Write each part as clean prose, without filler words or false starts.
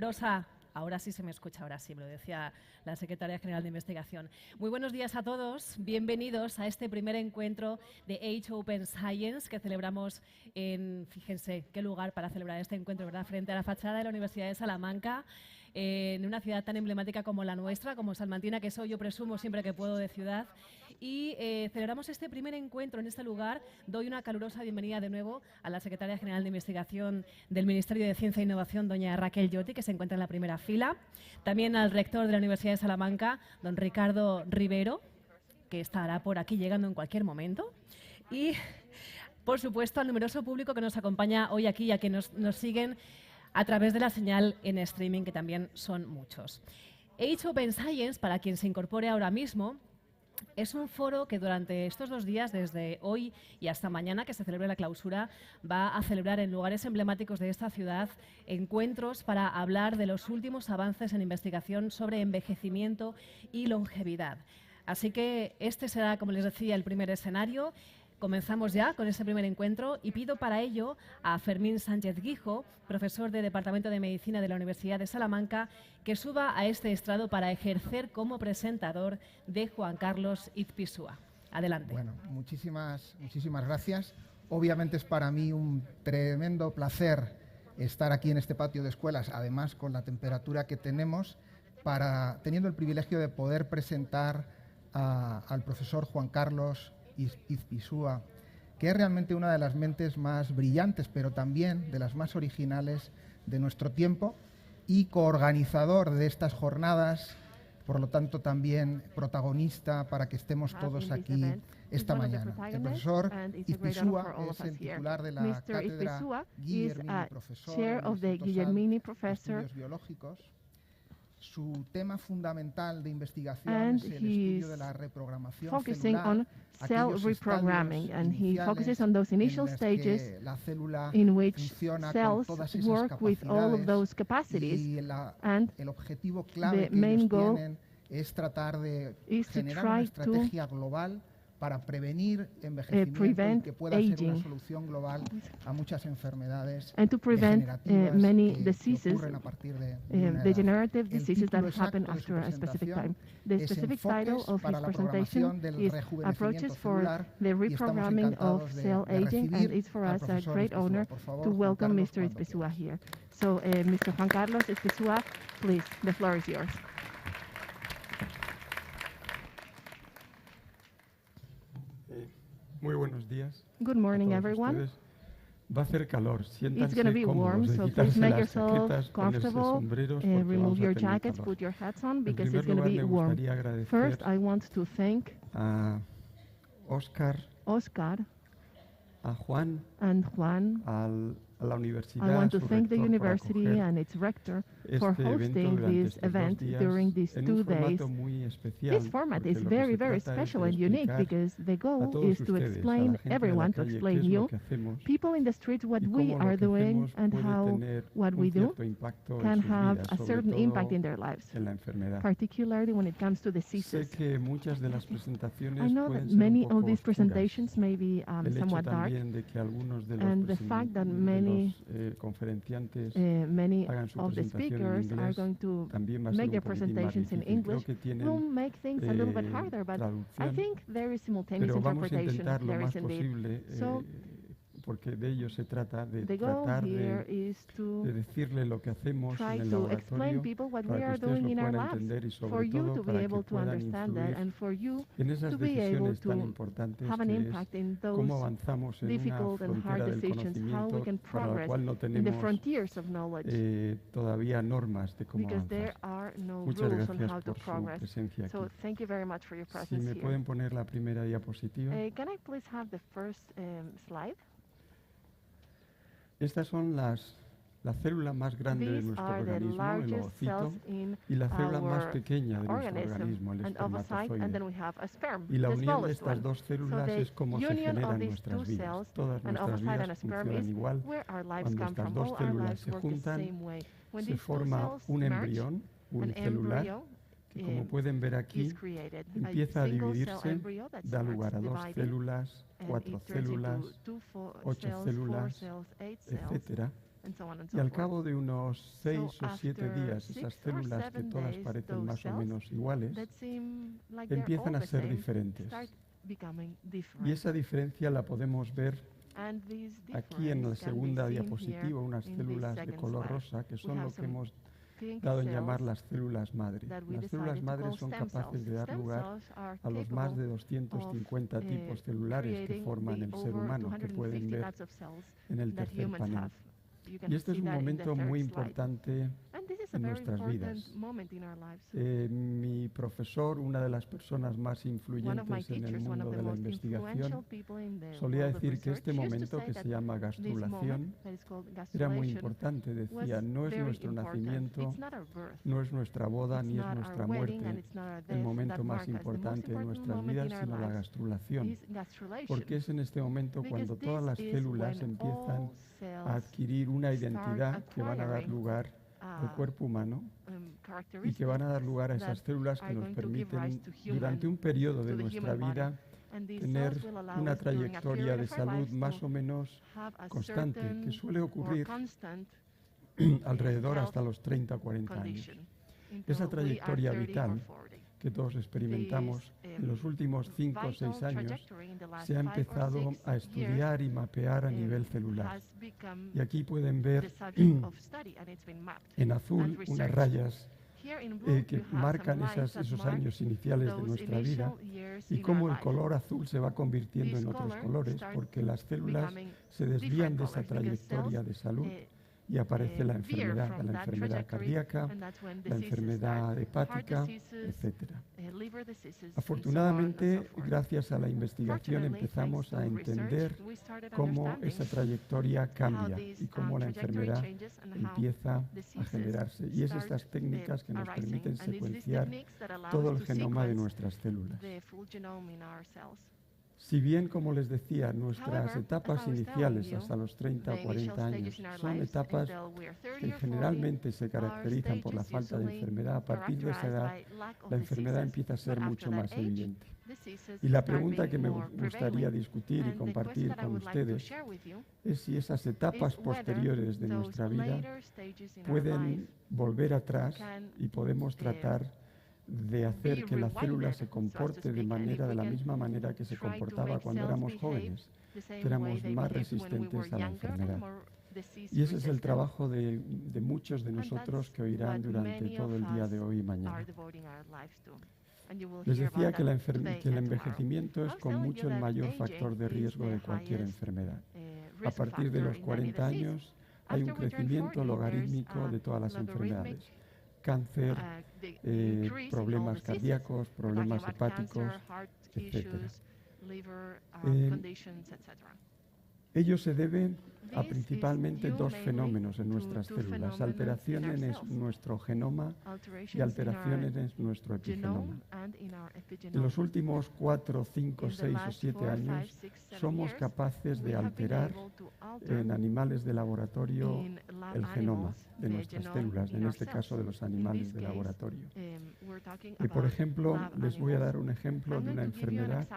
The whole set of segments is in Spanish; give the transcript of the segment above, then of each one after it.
Rosa, ahora sí se me escucha, ahora sí, me lo decía la Secretaria General de Investigación. Muy buenos días a todos, bienvenidos a este primer encuentro de Age Open Science que celebramos en, fíjense, qué lugar para celebrar este encuentro, ¿verdad?, frente a la fachada de la Universidad de Salamanca, en una ciudad tan emblemática como la nuestra, como salmantina, que soy, yo presumo siempre que puedo, de ciudad. Y celebramos este primer encuentro en este lugar. Doy una calurosa bienvenida de nuevo a la Secretaria General de Investigación del Ministerio de Ciencia e Innovación, doña Raquel Lloti, que se encuentra en la primera fila. También al rector de la Universidad de Salamanca, don Ricardo Rivero, que estará por aquí llegando en cualquier momento. Y, por supuesto, al numeroso público que nos acompaña hoy aquí y a que nos siguen a través de la señal en streaming, que también son muchos. Age Open Science, para quien se incorpore ahora mismo, es un foro que durante estos 2 días, desde hoy y hasta mañana, que se celebre la clausura, va a celebrar en lugares emblemáticos de esta ciudad encuentros para hablar de los últimos avances en investigación sobre envejecimiento y longevidad. Así que este será, como les decía, el primer escenario. Comenzamos ya con este primer encuentro y pido para ello a Fermín Sánchez Guijo, profesor de Departamento de Medicina de la Universidad de Salamanca, que suba a este estrado para ejercer como presentador de Juan Carlos Izpisua. Adelante. Bueno, muchísimas gracias. Obviamente es para mí un tremendo placer estar aquí en este patio de escuelas, además con la temperatura que tenemos, teniendo el privilegio de poder presentar al profesor Juan Carlos Izpisua, que es realmente una de las mentes más brillantes, pero también de las más originales de nuestro tiempo y coorganizador de estas jornadas, por lo tanto también protagonista para que estemos todos aquí esta mañana. El profesor Izpisua es el titular de la cátedra Guillermini, profesor del Instituto SALK de Estudios Biológicos. Su tema fundamental de investigación es el estudio de la reprogramación celular, cell reprogramming, and he focuses on those initial stages in which cells work with all of those capacities, and the main goal es tratar de generar una estrategia global para prevenir envejecimiento y que pueda ser una solución global a muchas enfermedades degenerativas que ocurren a partir de una degenerative edad. diseases that happen after a specific time. The specific title of his presentation is Approaches for the Reprogramming of Cell Aging, and it's for us a great honor to welcome Mr. Izpisua here. So, Mr. Juan Carlos Izpisua, please, the floor is yours. Muy buenos días. Good morning, everyone. Va a hacer calor. It's going to be warm, so please make yourself comfortable. Remove your jackets, put your hats on, because it's going to be warm. First, I want to thank Oscar, a Juan, and Juan. a la universidad. I want to thank the university and its rector for hosting this event during these 2 days. This format is very, very special and unique because the goal is to explain everyone, to explain you, people in the streets, what we are doing and how what we do can have a certain impact in their lives, particularly when it comes to diseases. I know that many of these presentations may be somewhat dark, and the fact that many of the speakers are going to make their presentations in English will make things a little bit harder, but I think there is simultaneous interpretation. There is indeed. So, porque de ello se trata, de tratar de decirle lo que hacemos en el laboratorio para que ustedes lo puedan entender y sobre todo para que puedan influir en esas decisiones tan importantes que es cómo avanzamos en una frontera del conocimiento para la cual no tenemos todavía normas de cómo avanzar. Muchas gracias por su presencia aquí. Si me pueden poner la primera diapositiva. Can I please have the first slide? Estas son la célula más grande de nuestro organismo, el ovocito, y la célula más pequeña de nuestro organismo, el espermatozoide. Y la unión de estas dos células es como se generan nuestras vidas. Todas nuestras vidas funcionan igual. Cuando estas dos células se juntan, se forma un embrión unicelular, que como pueden ver aquí, empieza a dividirse, da lugar a 2 células, 4 células, 8 células, etc. Y al cabo de unos 6 o 7 días, esas células que todas parecen más o menos iguales, empiezan a ser diferentes. Y esa diferencia la podemos ver aquí en la segunda diapositiva, unas células de color rosa, que son lo que hemos dado en llamar las células madre. Las células madre son capaces de dar lugar a los más de 250 tipos celulares que forman el ser humano, que pueden ver en el tercer panel. Y este es un momento muy importante en nuestras vidas. Mi profesor, una de las personas más influyentes en el mundo de la investigación, solía decir que este momento, que se llama gastrulación, era muy importante. Decía, no es nuestro nacimiento, no es nuestra boda, ni es nuestra muerte el momento más importante de nuestras vidas, sino la gastrulación. Porque es en este momento cuando todas las células empiezan a adquirir una identidad que van a dar lugar al cuerpo humano y que van a dar lugar a esas células que nos permiten, durante un periodo de nuestra vida, tener una trayectoria de salud más o menos constante, que suele ocurrir alrededor hasta los 30 o 40 años. Esa trayectoria vital que todos experimentamos en los últimos 5 o 6 años se ha empezado a estudiar y mapear a nivel celular. Y aquí pueden ver en azul unas rayas que marcan esos años iniciales de nuestra vida y cómo el color azul se va convirtiendo en otros colores porque las células se desvían de esa trayectoria de salud y aparece la enfermedad cardíaca, la enfermedad hepática, etc. Afortunadamente, gracias a la investigación empezamos a entender cómo esa trayectoria cambia y cómo la enfermedad empieza a generarse. Y es estas técnicas que nos permiten secuenciar todo el genoma de nuestras células. Si bien, como les decía, nuestras etapas iniciales hasta los 30 o 40 años son etapas que generalmente se caracterizan por la falta de enfermedad, a partir de esa edad la enfermedad empieza a ser mucho más evidente. Y la pregunta que me gustaría discutir y compartir con ustedes es si esas etapas posteriores de nuestra vida pueden volver atrás y podemos tratar de hacer que la célula se comporte de la misma manera que se comportaba cuando éramos jóvenes, que éramos más resistentes a la enfermedad. Y ese es el trabajo de muchos de nosotros que oirán durante todo el día de hoy y mañana. Les decía que el envejecimiento es con mucho el mayor factor de riesgo de cualquier enfermedad. A partir de los 40 años hay un crecimiento logarítmico de todas las enfermedades. Cáncer, problemas cardíacos, problemas hepáticos, etc. Ello se debe a principalmente dos fenómenos en nuestras células, alteraciones en nuestro genoma y alteraciones en nuestro epigenoma. En los últimos 4, 5, 6 o 7 años somos capaces de alterar en animales de laboratorio el genoma de nuestras células, en este caso de los animales de laboratorio. Y por ejemplo, les voy a dar un ejemplo de una enfermedad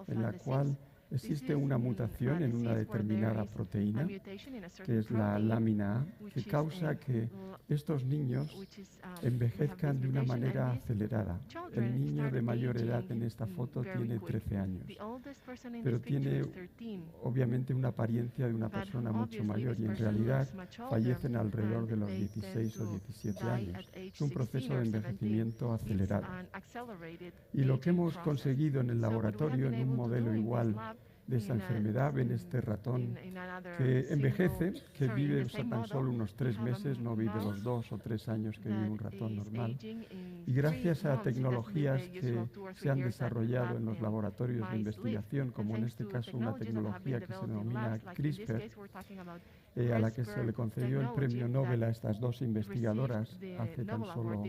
en la cual existe una mutación en una determinada proteína, que es la lámina A, que causa que estos niños envejezcan de una manera acelerada. El niño de mayor edad en esta foto tiene 13 años, pero tiene obviamente una apariencia de una persona mucho mayor y en realidad fallecen alrededor de los 16 o 17 años. Es un proceso de envejecimiento acelerado. Y lo que hemos conseguido en el laboratorio, en un modelo igual de esa enfermedad, ven este ratón que envejece, que vive tan solo unos 3 meses, no vive los 2 o 3 años que vive un ratón normal. Y gracias a tecnologías que se han desarrollado en los laboratorios de investigación, como en este caso una tecnología que se denomina CRISPR, a la que se le concedió el premio Nobel a estas dos investigadoras hace tan solo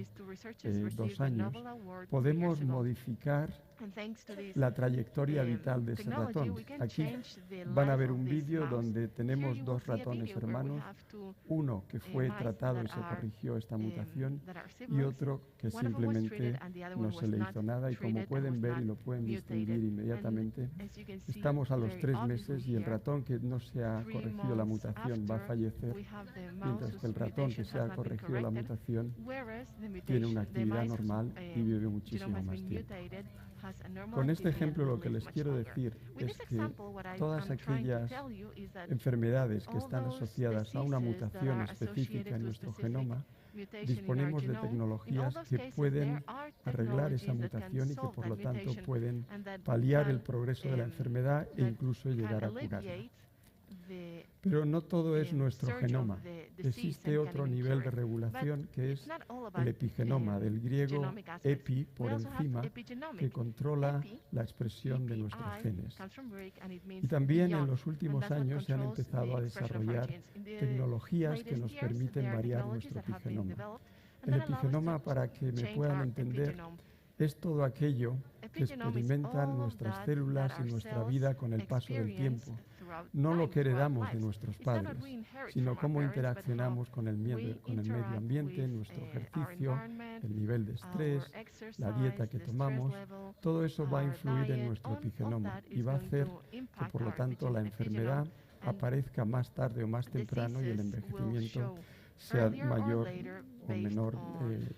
2 años, podemos modificar la trayectoria vital de ese ratón. Aquí van a ver un vídeo donde tenemos dos ratones hermanos, uno que fue tratado y se corrigió esta mutación y otro que simplemente no se le hizo nada, y como pueden ver y lo pueden distinguir inmediatamente, estamos a los 3 meses y el ratón que no se ha corregido la mutación va a fallecer, mientras que el ratón que se ha corregido la mutación tiene una actividad normal y vive muchísimo más tiempo. Con este ejemplo lo que les quiero decir es que todas aquellas enfermedades que están asociadas a una mutación específica en nuestro genoma, disponemos de tecnologías que pueden arreglar esa mutación y que por lo tanto pueden paliar el progreso de la enfermedad e incluso llegar a curarla. Pero no todo es nuestro genoma. Existe otro nivel de regulación que es el epigenoma, del griego epi, por encima, que controla la expresión de nuestros genes. Y también en los últimos años se han empezado a desarrollar tecnologías que nos permiten variar nuestro epigenoma. El epigenoma, para que me puedan entender, es todo aquello que experimentan nuestras células y nuestra vida con el paso del tiempo. No lo que heredamos de nuestros padres, sino cómo interaccionamos con el medio ambiente, nuestro ejercicio, el nivel de estrés, la dieta que tomamos. Todo eso va a influir en nuestro epigenoma y va a hacer que, por lo tanto, la enfermedad aparezca más tarde o más temprano y el envejecimiento sea mayor o menor,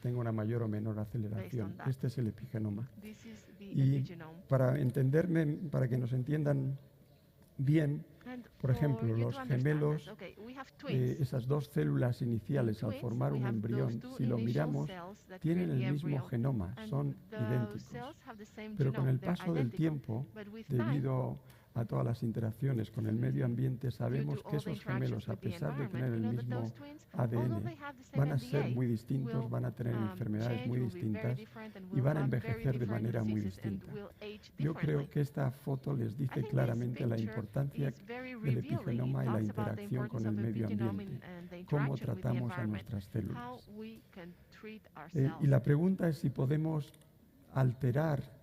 tenga una mayor o menor aceleración. Este es el epigenoma. Y para entenderme, para que nos entiendan bien, por ejemplo, los gemelos, esas dos células iniciales al formar un embrión, si lo miramos, tienen el mismo genoma, son idénticos. Pero con el paso del tiempo, debido a todas las interacciones con el medio ambiente, sabemos que esos gemelos, a pesar de tener el mismo ADN, van a ser muy distintos, van a tener enfermedades muy distintas y van a envejecer de manera muy distinta. Yo creo que esta foto les dice claramente la importancia del epigenoma y la interacción con el medio ambiente, cómo tratamos a nuestras células. Y la pregunta es si podemos alterar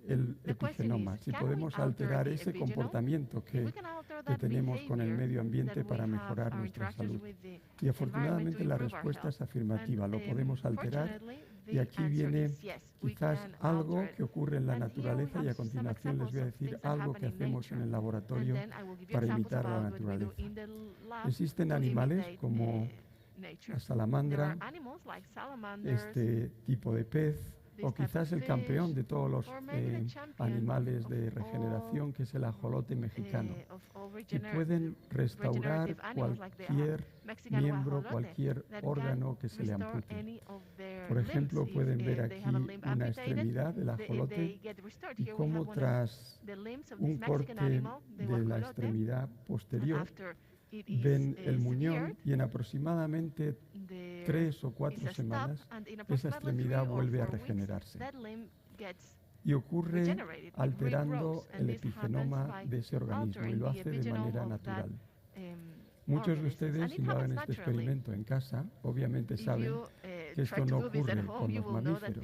el epigenoma, si podemos alterar ese comportamiento que tenemos con el medio ambiente para mejorar nuestra salud. Y afortunadamente la respuesta es afirmativa, lo podemos alterar, y aquí viene quizás algo que ocurre en la naturaleza, y a continuación les voy a decir algo que hacemos en el laboratorio para imitar la naturaleza. Existen animales como la salamandra, este tipo de pez, o quizás el campeón de todos los animales de regeneración, que es el ajolote mexicano, que pueden restaurar cualquier miembro, cualquier órgano que se le ampute. Por ejemplo, pueden ver aquí una extremidad del ajolote y cómo tras un corte de la extremidad posterior ven el muñón, y en aproximadamente 3 o 4 semanas esa extremidad vuelve a regenerarse. Y ocurre alterando el epigenoma de ese organismo, y lo hace de manera natural. Muchos de ustedes, si no hagan este experimento en casa, obviamente saben que esto no ocurre con los mamíferos.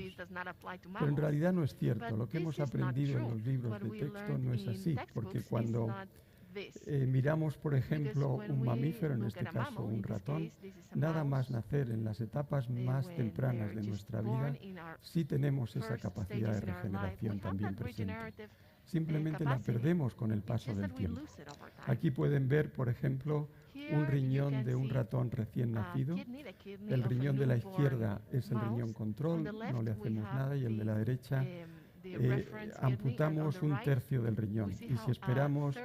Pero en realidad no es cierto. Lo que hemos aprendido en los libros de texto no es así, porque cuando miramos, por ejemplo, un mamífero, en este caso un ratón, nada más nacer en las etapas más tempranas de nuestra vida, sí tenemos esa capacidad de regeneración también presente. Simplemente la perdemos con el paso del tiempo. Aquí pueden ver, por ejemplo, un riñón de un ratón recién nacido. El riñón de la izquierda es el riñón control, no le hacemos nada, y el de la derecha amputamos 1/3 del riñón, y si esperamos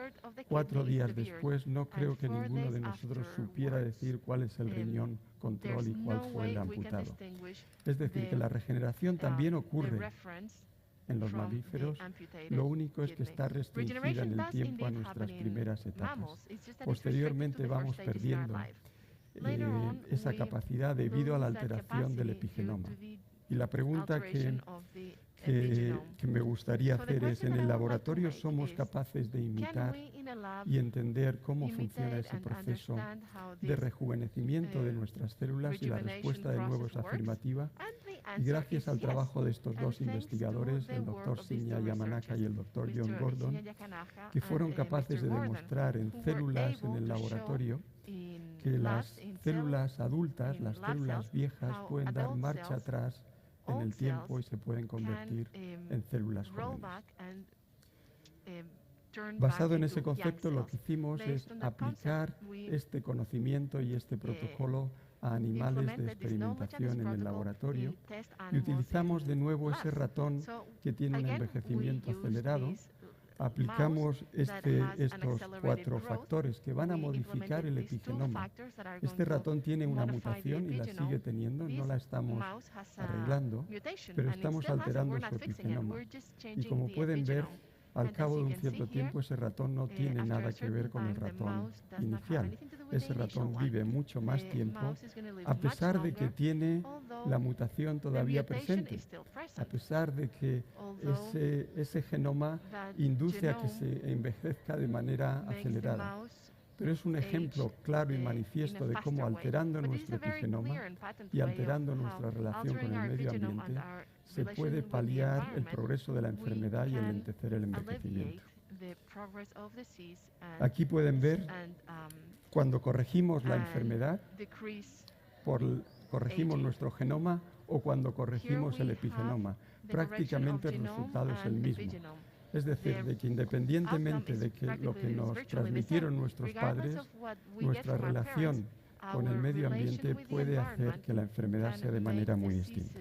4 días después, no creo que ninguno de nosotros supiera decir cuál es el riñón control y cuál fue el amputado. Es decir, que la regeneración también ocurre en los mamíferos, lo único es que está restringida en el tiempo a nuestras primeras etapas. Posteriormente vamos perdiendo esa capacidad debido a la alteración del epigenoma. Y la pregunta que me gustaría hacer es, ¿en el laboratorio somos capaces de imitar y entender cómo funciona ese proceso de rejuvenecimiento de nuestras células? Y la respuesta de nuevo es afirmativa. Y gracias al trabajo de estos dos investigadores, el doctor Shinya Yamanaka y el doctor John Gordon, que fueron capaces de demostrar en células en el laboratorio que las células adultas, las células viejas, pueden dar marcha atrás en el tiempo y se pueden convertir en células jóvenes. Basado en ese concepto, lo que hicimos es aplicar este conocimiento y este protocolo a animales de experimentación en el laboratorio y utilizamos de nuevo ese ratón que tiene un envejecimiento acelerado. Aplicamos estos 4 factores que van a modificar el epigenoma. Este ratón tiene una mutación y la sigue teniendo, no la estamos arreglando, pero estamos alterando su epigenoma. Y como pueden ver, al cabo de un cierto tiempo ese ratón no tiene nada que ver con el ratón inicial. Ese ratón vive mucho más tiempo, a pesar de que tiene la mutación todavía presente, a pesar de que ese genoma induce a que se envejezca de manera acelerada. Pero es un ejemplo claro y manifiesto de cómo alterando nuestro epigenoma y alterando nuestra relación con el medio ambiente se puede paliar el progreso de la enfermedad y enlentecer el envejecimiento. Aquí pueden ver cuando corregimos la enfermedad, corregimos nuestro genoma o cuando corregimos el epigenoma. Prácticamente el resultado es el mismo. Es decir, de que independientemente de que lo que nos transmitieron nuestros padres, nuestra relación con el medio ambiente puede hacer que la enfermedad sea de manera muy distinta.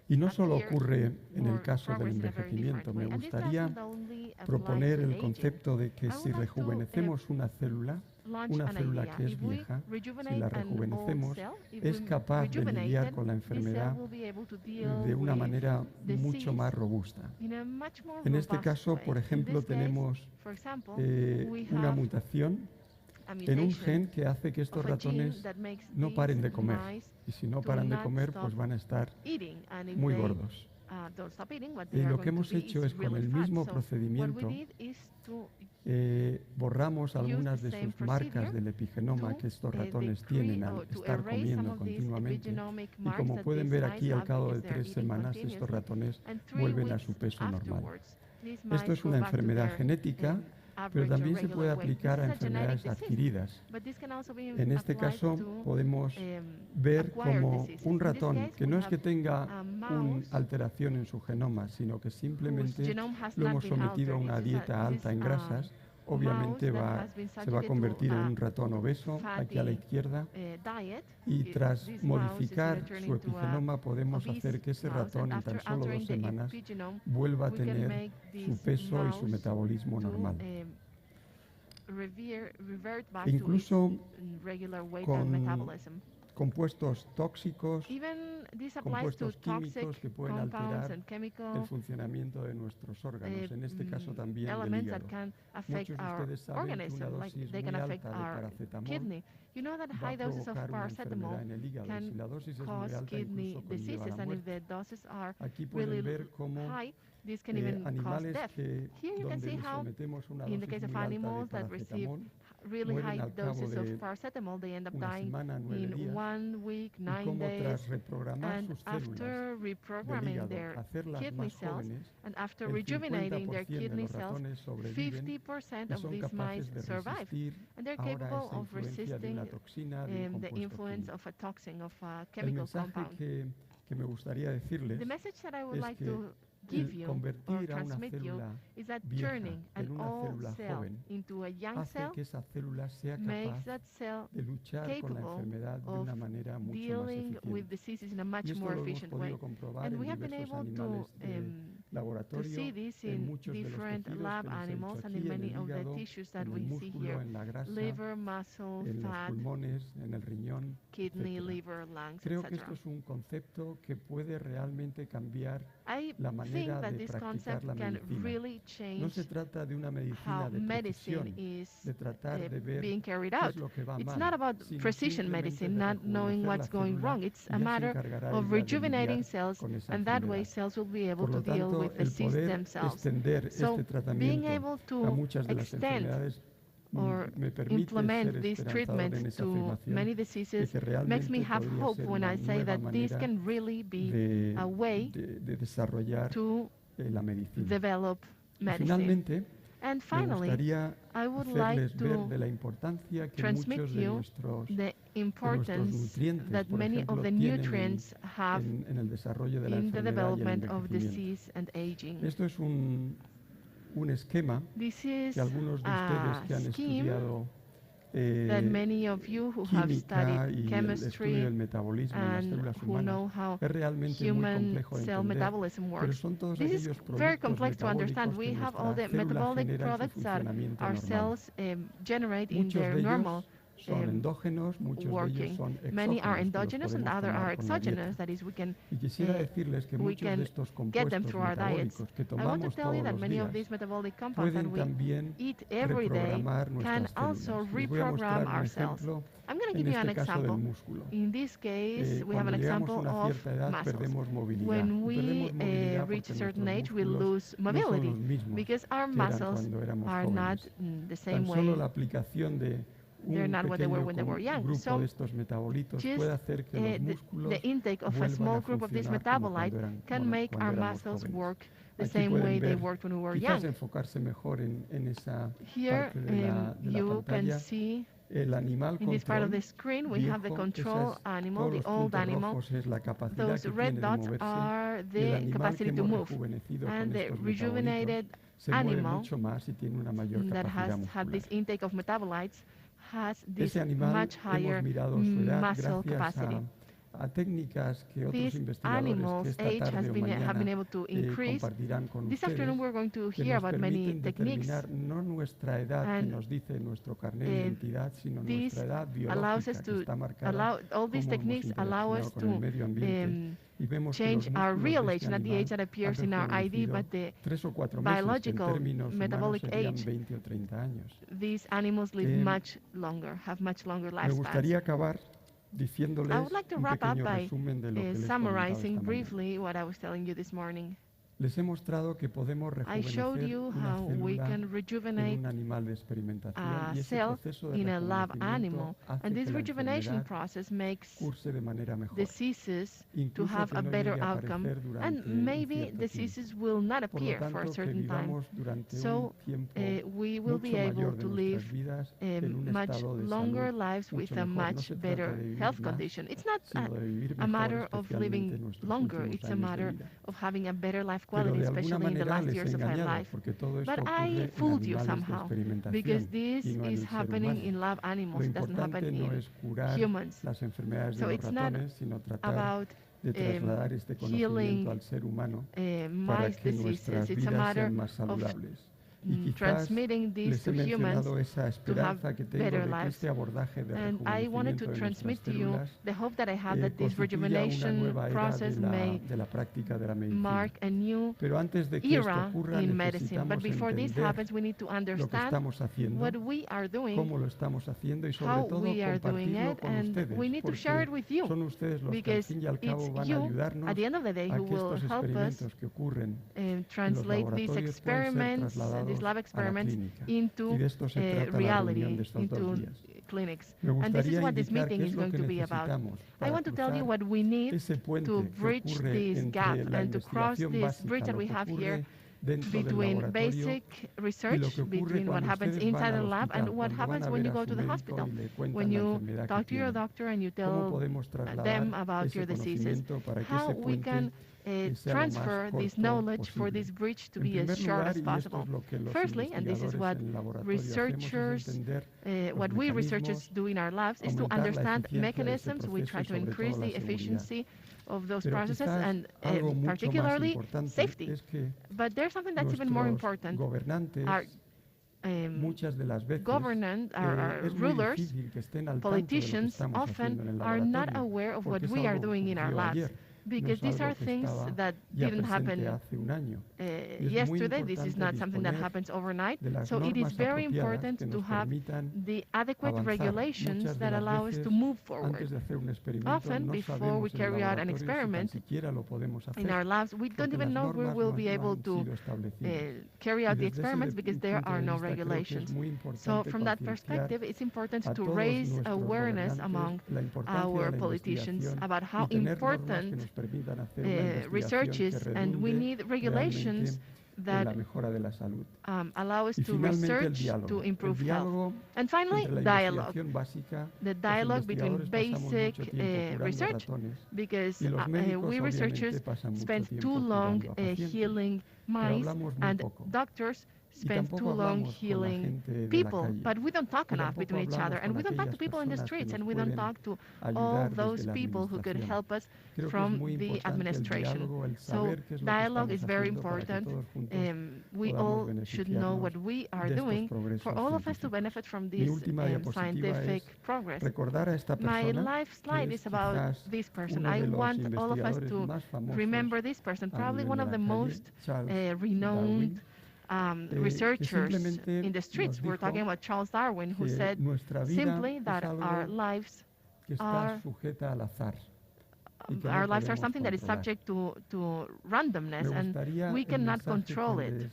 Y no solo ocurre en el caso del envejecimiento. Me gustaría proponer el concepto de que si rejuvenecemos una célula que es vieja, si la rejuvenecemos, es capaz de lidiar con la enfermedad de una manera mucho más robusta. En este caso, por ejemplo, tenemos una mutación en un gen que hace que estos ratones no paren de comer. Y si no paran de comer, pues van a estar muy gordos. Y lo que hemos hecho es, con el mismo procedimiento, borramos algunas de sus marcas del epigenoma que estos ratones tienen al estar comiendo continuamente. Y como pueden ver aquí, al cabo de 3 semanas, estos ratones vuelven a su peso normal. Esto es una enfermedad genética, pero también se puede aplicar a enfermedades adquiridas. En este caso podemos ver como un ratón, que no es que tenga una alteración en su genoma, sino que simplemente lo hemos sometido a una dieta alta en grasas, obviamente se va a convertir en un ratón obeso, aquí a la izquierda, y tras modificar su epigenoma podemos hacer que ese ratón en tan solo 2 semanas vuelva a tener su peso y su metabolismo normal. Incluso con compuestos tóxicos, compuestos químicos que pueden alterar el funcionamiento de nuestros órganos, en este caso también del hígado. Muchos de ustedes saben que una dosis muy alta de paracetamol va a provocar una enfermedad en el hígado, y si la dosis es muy alta incluso conlleva la muerte. Aquí pueden ver cómo animales donde les sometemos una dosis muy alta de paracetamol mueren al cabo de una semana, 9 días, y cómo tras reprogramar sus células del hígado, hacerlas más jóvenes, el 50% de los ratones sobreviven y son capaces de resistir ahora esa influencia de una toxina, de un compuesto químico. El mensaje que me gustaría decirles es que el convertir a una célula vieja en una célula joven hace que esa célula sea capaz de luchar con la enfermedad de una manera mucho más eficiente. Y esto lo hemos podido comprobar en diversos animales to see this in different lab animals and in many of the tissues that we see here: liver, muscle, fat, kidney, liver, lungs, Creo que esto es un concepto que puede realmente cambiar la manera de practicar la medicina. No se trata de una medicina de precisión, de tratar de ver qué es lo que va mal. It's not about precision medicine, not knowing what's going wrong. It's a matter of rejuvenating cells, and that way cells will be able to deal with the cysts themselves. So being able to extend or implement these treatments to many diseases makes me have hope when I say that this can really be a way to develop medicine. And finally, I would like to transmit you the importance that many of the nutrients have in the development of disease and aging. Esto es un esquema que algunos de ustedes que han estudiado that many of you who have studied chemistry and who know how human cell metabolism works. This is very complex to understand. We have all the metabolic products that our cells generate in their normal working. Many are endogenous and others are exogenous, that is, we can get them through our diets. I want to tell you that many of these metabolic compounds that we eat every day can also reprogram our cells. I'm going to give you an example. In this case, we have an example of muscles. When we reach a certain age, we lose mobility because our muscles are not the same way. They're not what they were when they were young. So just the intake of a small group of these metabolites can make our muscles work the same way they worked when we were young. Here you can see in this part of the screen we have the control animal, the old animal. Those red dots are the capacity to move. And the rejuvenated animal that has had this intake of metabolites has this much higher muscle capacity. These animals' age have been able to increase. This afternoon we're going to hear about many techniques, and this allows us to all these techniques allow us to change our real age, not the age that appears in our ID, but the biological metabolic age. These animals live much longer, have much longer lifespans. I would like to wrap up by summarizing briefly what I was telling you this morning. I showed you how we can rejuvenate a cell in a lab animal, and this rejuvenation process makes diseases to have a better outcome, and maybe diseases will not appear for a certain time. So we will be able to live much longer lives with a much better health condition. It's not a matter of living longer, it's a matter of having a better life quality, especially in the last years of my life. But I fooled you somehow, because this is happening in lab animals, it doesn't happen in humans. So it's not about healing mice diseases, it's a matter of transmitting this to humans to have better lives. And I wanted to transmit to you the hope that I have that this rejuvenation process may mark a new era in medicine. But before this happens, we need to understand what we are doing, how we are doing it, and we need to share it with you, because it's you, at the end of the day, who will help us translate these experiments, these lab experiments, into reality, into clinics. And this is what this meeting is going to be about. I want to tell you what we need to bridge this gap and to cross this bridge that we have here between basic research, between what happens inside the lab and what happens when you go to the hospital, when you talk to your doctor and you tell them about your diseases, how we can transfer this knowledge for this bridge to be as short as possible. Firstly, and this is what we researchers do in our labs, is to understand mechanisms. We try to increase the efficiency of those processes, and particularly safety. But there's something that's even more important. Our government, our rulers, politicians often are not aware of what we are doing in our labs, because these are things that didn't happen yesterday. This is not something that happens overnight. So it is very important to have the adequate regulations that allow us to move forward. Often, before we carry out an experiment in our labs, we don't even know where we'll be able to carry out the experiments because there are no regulations. So from that perspective, it's important to raise awareness among our politicians about how important research is, and we need regulations that allow us to research to improve health. And finally, dialogue. The dialogue between basic research, because we researchers spend too long healing mice, and doctors spend too long healing people, but we don't talk enough between each other, and we don't talk to people in the streets, and we don't talk to all those people who could help us from the administration. So dialogue is very important. We all should know what we are doing for all of us to benefit from this scientific progress. My life slide is about this person. I want all of us to remember this person, probably one of the most renowned researchers in the streets. We're talking about Charles Darwin, who said simply that our lives are something that is subject to randomness, and we cannot control it.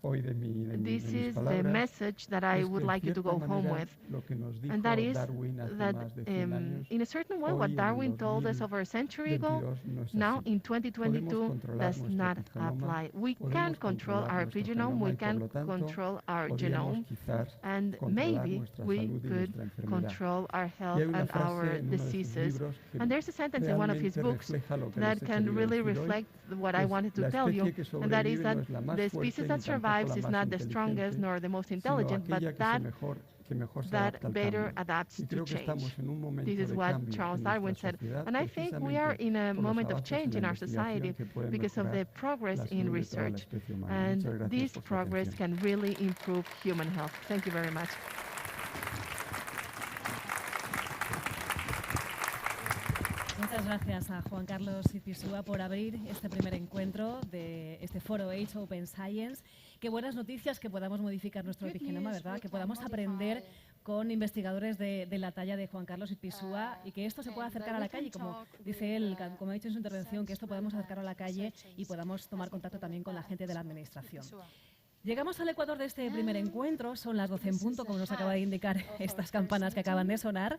This is the message that I would like you to go home with, and that is that in a certain way what Darwin told us over a century ago, now in 2022 does not apply. We can control our epigenome, we can control our genome, and maybe we could control our health and our diseases. And there's a sentence in one of his books that can really reflect what I wanted to tell you, and that is that the species that survives is not the strongest nor the most intelligent, but that better adapts to change. This is what Charles Darwin said. And I think we are in a moment of change in our society because of the progress in research. And this progress can really improve human health. Thank you very much. Muchas gracias a Juan Carlos Izpisua por abrir este primer encuentro de este foro Age Open Science. Qué buenas noticias que podamos modificar nuestro epigenoma, ¿verdad? Que podamos aprender con investigadores de la talla de Juan Carlos Izpisua y que esto se pueda acercar a la calle, como dice él, como ha dicho en su intervención, que esto podamos acercarlo a la calle y podamos tomar contacto también con la gente de la administración. Llegamos al ecuador de este primer encuentro, son las 12 en punto, como nos acaba de indicar estas campanas que acaban de sonar,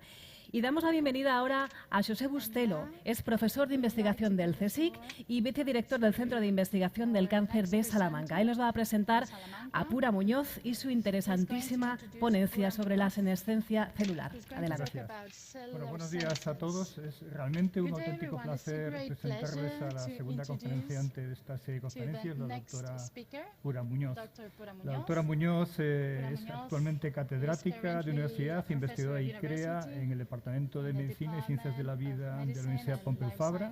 y damos la bienvenida ahora a José Bustelo. Es profesor de investigación del CSIC y vicedirector del Centro de Investigación del Cáncer de Salamanca. Él nos va a presentar a Pura Muñoz y su interesantísima ponencia sobre la senescencia celular. Adelante. Gracias. Bueno, buenos días a todos. Es realmente un auténtico placer presentarles a la segunda conferenciante de esta serie de conferencias, la doctora Pura Muñoz. La doctora Muñoz es actualmente catedrática de universidad, investigadora y CREA en el Departamento de Medicina y Ciencias de la Vida de la Universidad POMPEU FABRA.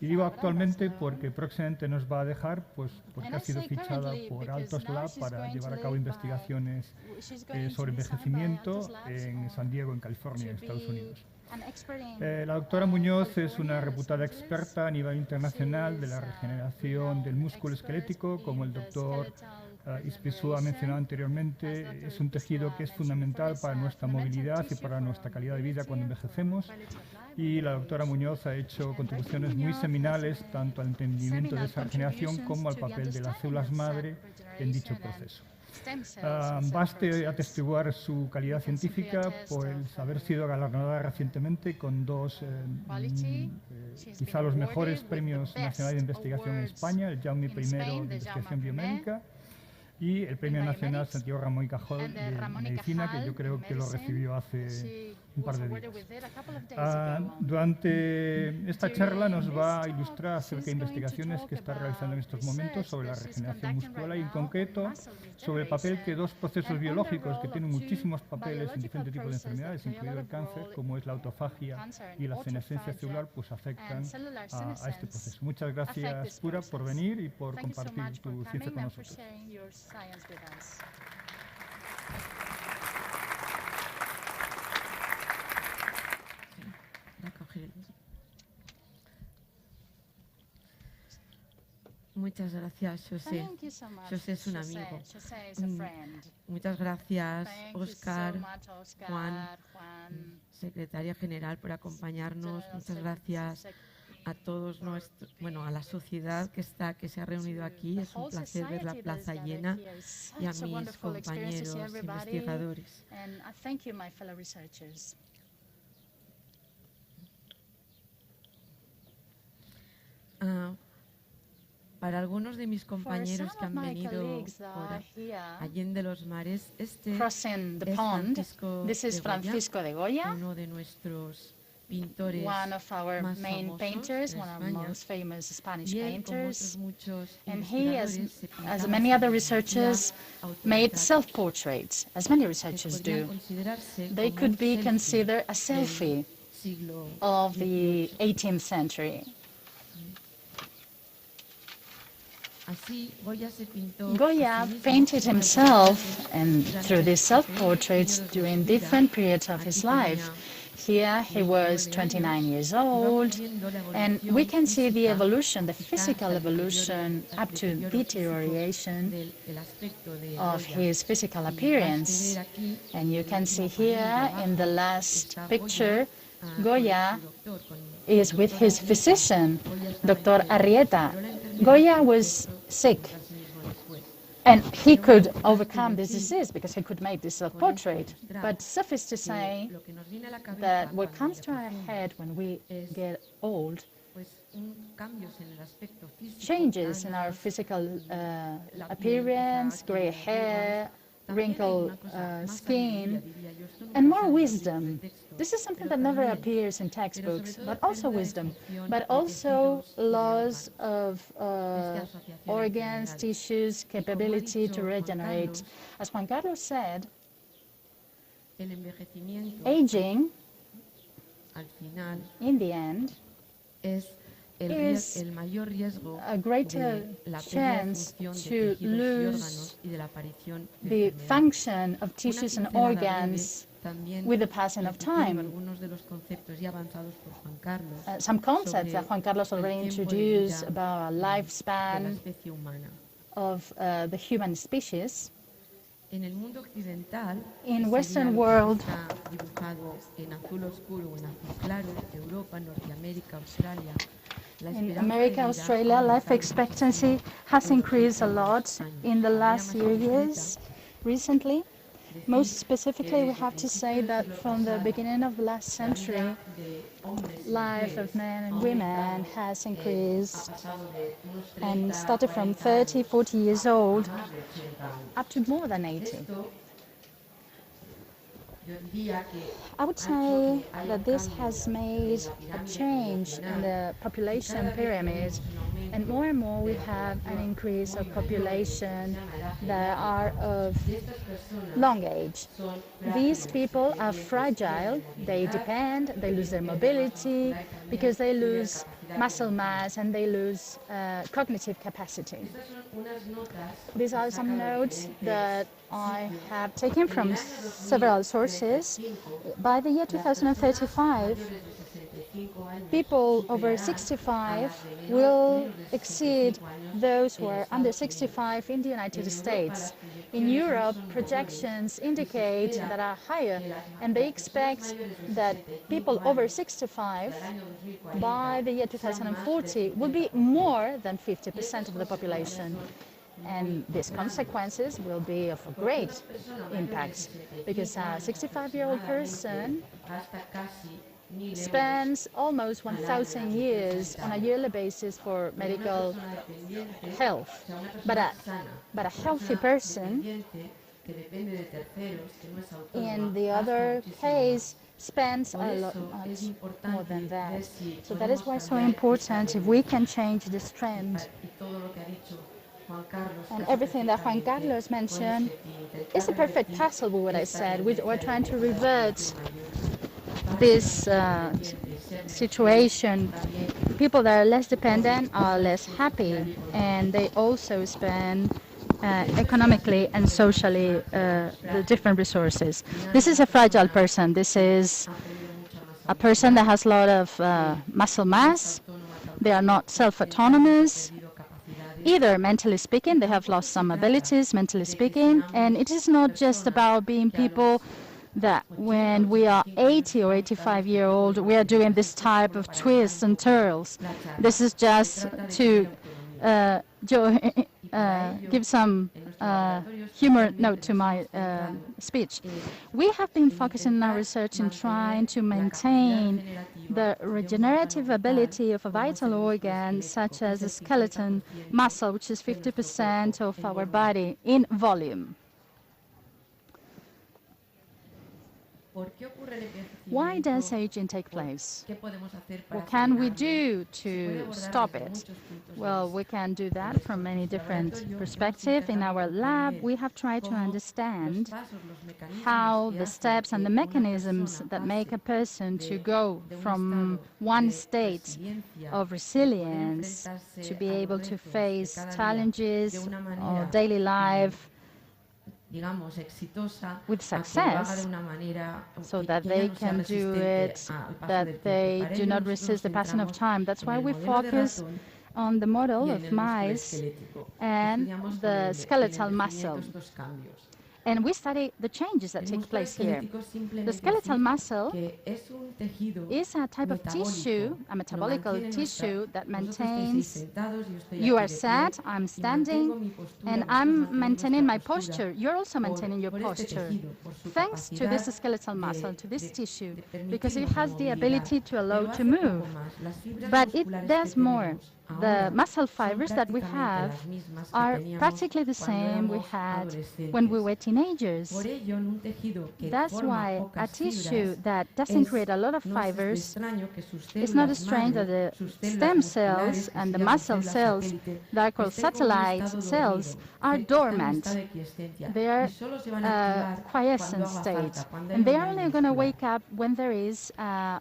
Y digo actualmente porque próximamente nos va a dejar, pues porque ha sido fichada por Altos Lab para llevar a cabo investigaciones sobre envejecimiento en San Diego, en California, en Estados Unidos. La doctora Muñoz es una reputada experta a nivel internacional de la regeneración del músculo esquelético, como el doctor Izpisua ha mencionado anteriormente. Es un tejido que es fundamental para nuestra movilidad y para nuestra calidad de vida cuando envejecemos. Y la doctora Muñoz ha hecho contribuciones muy seminales tanto al entendimiento de esa regeneración como al papel de las células madre en dicho proceso. Baste atestiguar su calidad científica por el haber sido galardonada recientemente con dos, quizá los mejores premios nacionales de investigación en España, el Jaume I de investigación biomédica y el Premio Nacional Santiago Ramón y Cajal de Medicina, que yo creo que lo recibió hace un par de días. Durante esta charla nos va a ilustrar acerca de investigaciones que está realizando en estos momentos sobre la regeneración muscular y en concreto sobre el papel que dos procesos biológicos que tienen muchísimos papeles en diferentes tipos de enfermedades, incluido el cáncer, como es la autofagia y la senescencia celular, pues afectan a este proceso. Muchas gracias, Pura, por venir y por compartir tu ciencia con nosotros. Muchas gracias, José. José es un amigo. Muchas gracias, Oscar, Juan, secretaria general, por acompañarnos. Muchas gracias a todos a la sociedad que se ha reunido aquí. Es un placer ver la plaza llena y a mis compañeros investigadores. Para algunos de mis compañeros que han venido por Allende los Mares, este es Francisco de Goya, uno de nuestros pintores más famosos en España. Y él, como otros muchos investigadores, as many other researchers, made self-portraits, as many researchers do. They could be considered a selfie of the 18th century. Goya painted himself and through these self-portraits during different periods of his life. Here he was 29 years old, and we can see the evolution, the physical evolution, up to deterioration of his physical appearance. And you can see here in the last picture, Goya is with his physician, Dr. Arrieta. Goya was sick, and he could overcome this disease because he could make this self-portrait. But suffice to say that what comes to our head when we get old, changes in our physical appearance, gray hair, wrinkled skin, and more wisdom. This is something that never appears in textbooks, but also wisdom, but also loss of organs, tissues, capability to regenerate. As Juan Carlos said, aging, in the end, is a greater chance to lose the function of tissues and organs with the passing of time. Some concepts that Juan Carlos already introduced about a lifespan of the human species. In Western world, in America, Australia, life expectancy has increased a lot in the last few years, recently. Most specifically, we have to say that from the beginning of the last century, life of men and women has increased and started from 30, 40 years old up to more than 80. I would say that this has made a change in the population pyramid, and more we have an increase of population that are of long age. These people are fragile, they depend, they lose their mobility because they lose muscle mass and they lose cognitive capacity. These are some notes that I have taken from several sources. By the year 2035, people over 65 will exceed those who are under 65 in the United States. In Europe, projections indicate that are higher, and they expect that people over 65 by the year 2040 will be more than 50% of the population. And these consequences will be of a great impact, because a 65-year-old person spends almost 1,000 years on a yearly basis for medical health. But a healthy person, in the other case, spends a lot more than that. So that is why it's so important if we can change this trend. And everything that Juan Carlos mentioned is a perfect puzzle with what I said. We're trying to revert this situation. People that are less dependent are less happy, and they also spend economically and socially the different resources. This is a fragile person. This is a person that has a lot of muscle mass. They are not self-autonomous, either mentally speaking. They have lost some abilities, mentally speaking. And it is not just about being people that when we are 80 or 85 years old, we are doing this type of twists and twirls. This is just to give some humor note to my speech. We have been focusing in our research in trying to maintain the regenerative ability of a vital organ, such as a skeleton muscle, which is 50% of our body in volume. Why does aging take place? What can we do to stop it? Well, we can do that from many different perspectives. In our lab, we have tried to understand how the steps and the mechanisms that make a person to go from one state of resilience to be able to face challenges or daily life with success, so that they can do it, that they do not resist the passing of time. That's why we focus on the model of mice and the skeletal muscle. And we study the changes that take place here. The skeletal muscle is a type of tissue, a metabolic tissue that maintains, you are sat, I'm standing, and I'm maintaining my posture. You're also maintaining your posture. Thanks to this skeletal muscle, to this tissue, because it has the ability to allow to move. But it does more. The muscle fibers that we have are practically the same we had when we were teenagers. That's why a tissue that doesn't create a lot of fibers, it's not strange that the stem cells and the muscle cells that are called satellite cells are dormant. They are quiescent state, and they are only going to wake up when there is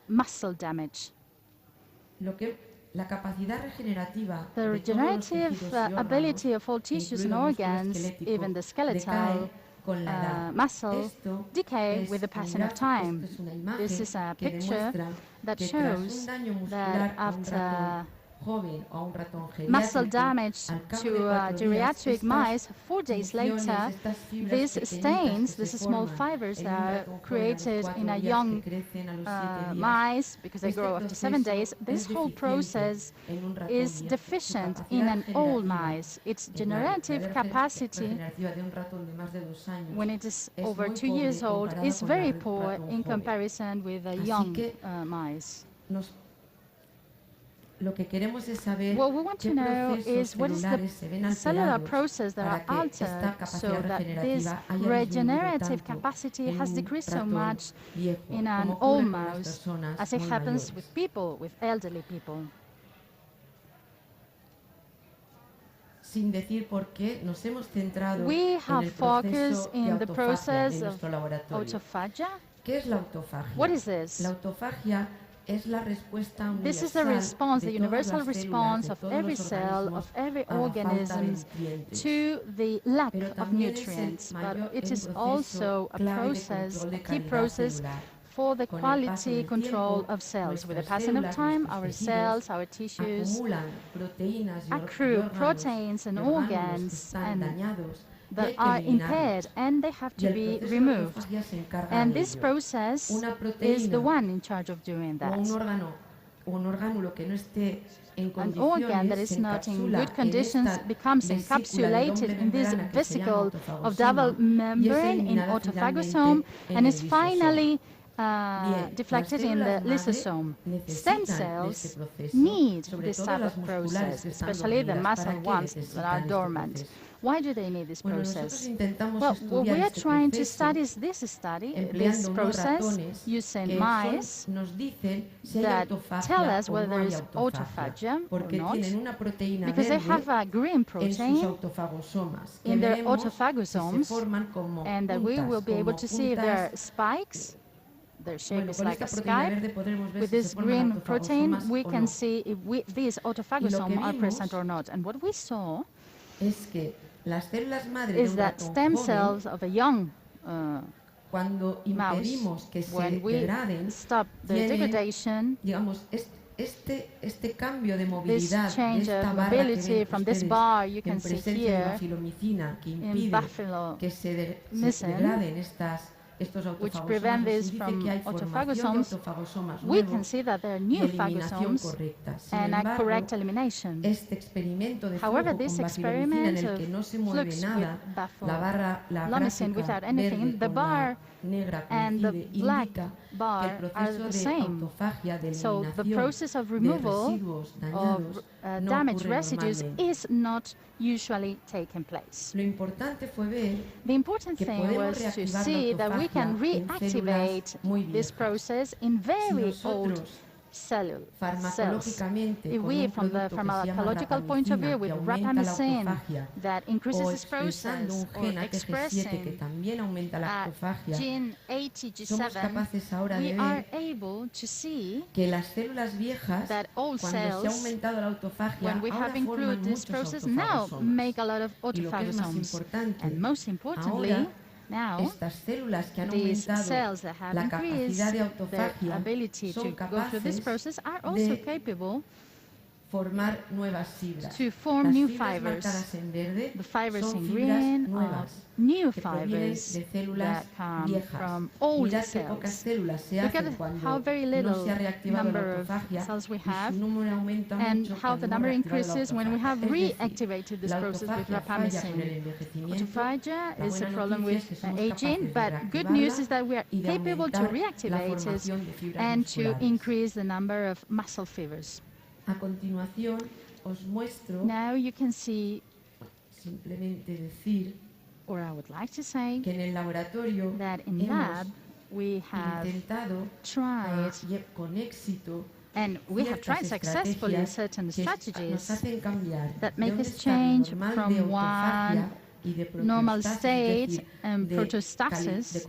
muscle damage. The regenerative ability of all tissues and organs, even the skeletal muscle, decay with the passing of time. This is a picture that shows that after muscle damage to geriatric mice, 4 days later, these stains, these small fibers that are created in a young mice, because they grow after 7 days, this whole process is deficient in an old mice. Its generative capacity, when it is over 2 years old, is very poor in comparison with a young mice. What we want to know is what is the cellular process that are altered so that this regenerative capacity has decreased so much in an old mouse, as it happens with people, with elderly people. We have focused in the process of autophagy. What is this? This is the response, the universal response of every cell, of every organism to the lack of nutrients. But it is also a process, a key process for the quality control of cells. With the passing of time, our cells, our tissues accrue proteins and organs that are impaired, and they have to be removed. And this process is the one in charge of doing that. An organ that is not in good conditions becomes encapsulated in this vesicle of double membrane in autophagosome and is finally deflected in the lysosome. Stem cells need this type of process, especially the muscle ones that are dormant. Why do they need this process? Well, what we are trying to study is this process using mice that tell us whether there is autophagy or not, because they have a green protein in their autophagosomes, and that we will be able to see if there are spikes. Their shape is like a spike. With this green protein, we can see if these autophagosomes are present or not. And what we saw is that stem cells of a young mouse, when we stop their degradation, this change of mobility from this bar you can see here in bafilomycin, which prevent this from autophagosomes, we can see that there are new phagosomes and a correct elimination. However, this experiment of flux with bafilomycin without anything, the bar and the black bar are the same. So the process of removal of damaged residues is not usually taking place. The important thing was to see that we can reactivate this process in very old cells. If we, from the pharmacological point of view, with rapamycin that increases this process or expressing gene ATG7, we are able to see that old cells, when we have included this process, now make a lot of autophagosomes. And most importantly, now, these cells that have increased their ability to go through this process are also capable to form new fibers. The fibers in green are new fibers that come from old cells. Look at how very little number of cells we have and how the number increases when we have reactivated this process with rapamycin. Autophagy is a problem with aging, but good news is that we are capable to reactivate it and to increase the number of muscle fibers. Now you can see, or I would like to say, that in lab we have tried, and we have tried successfully certain strategies that make us change from one normal state and proteostasis,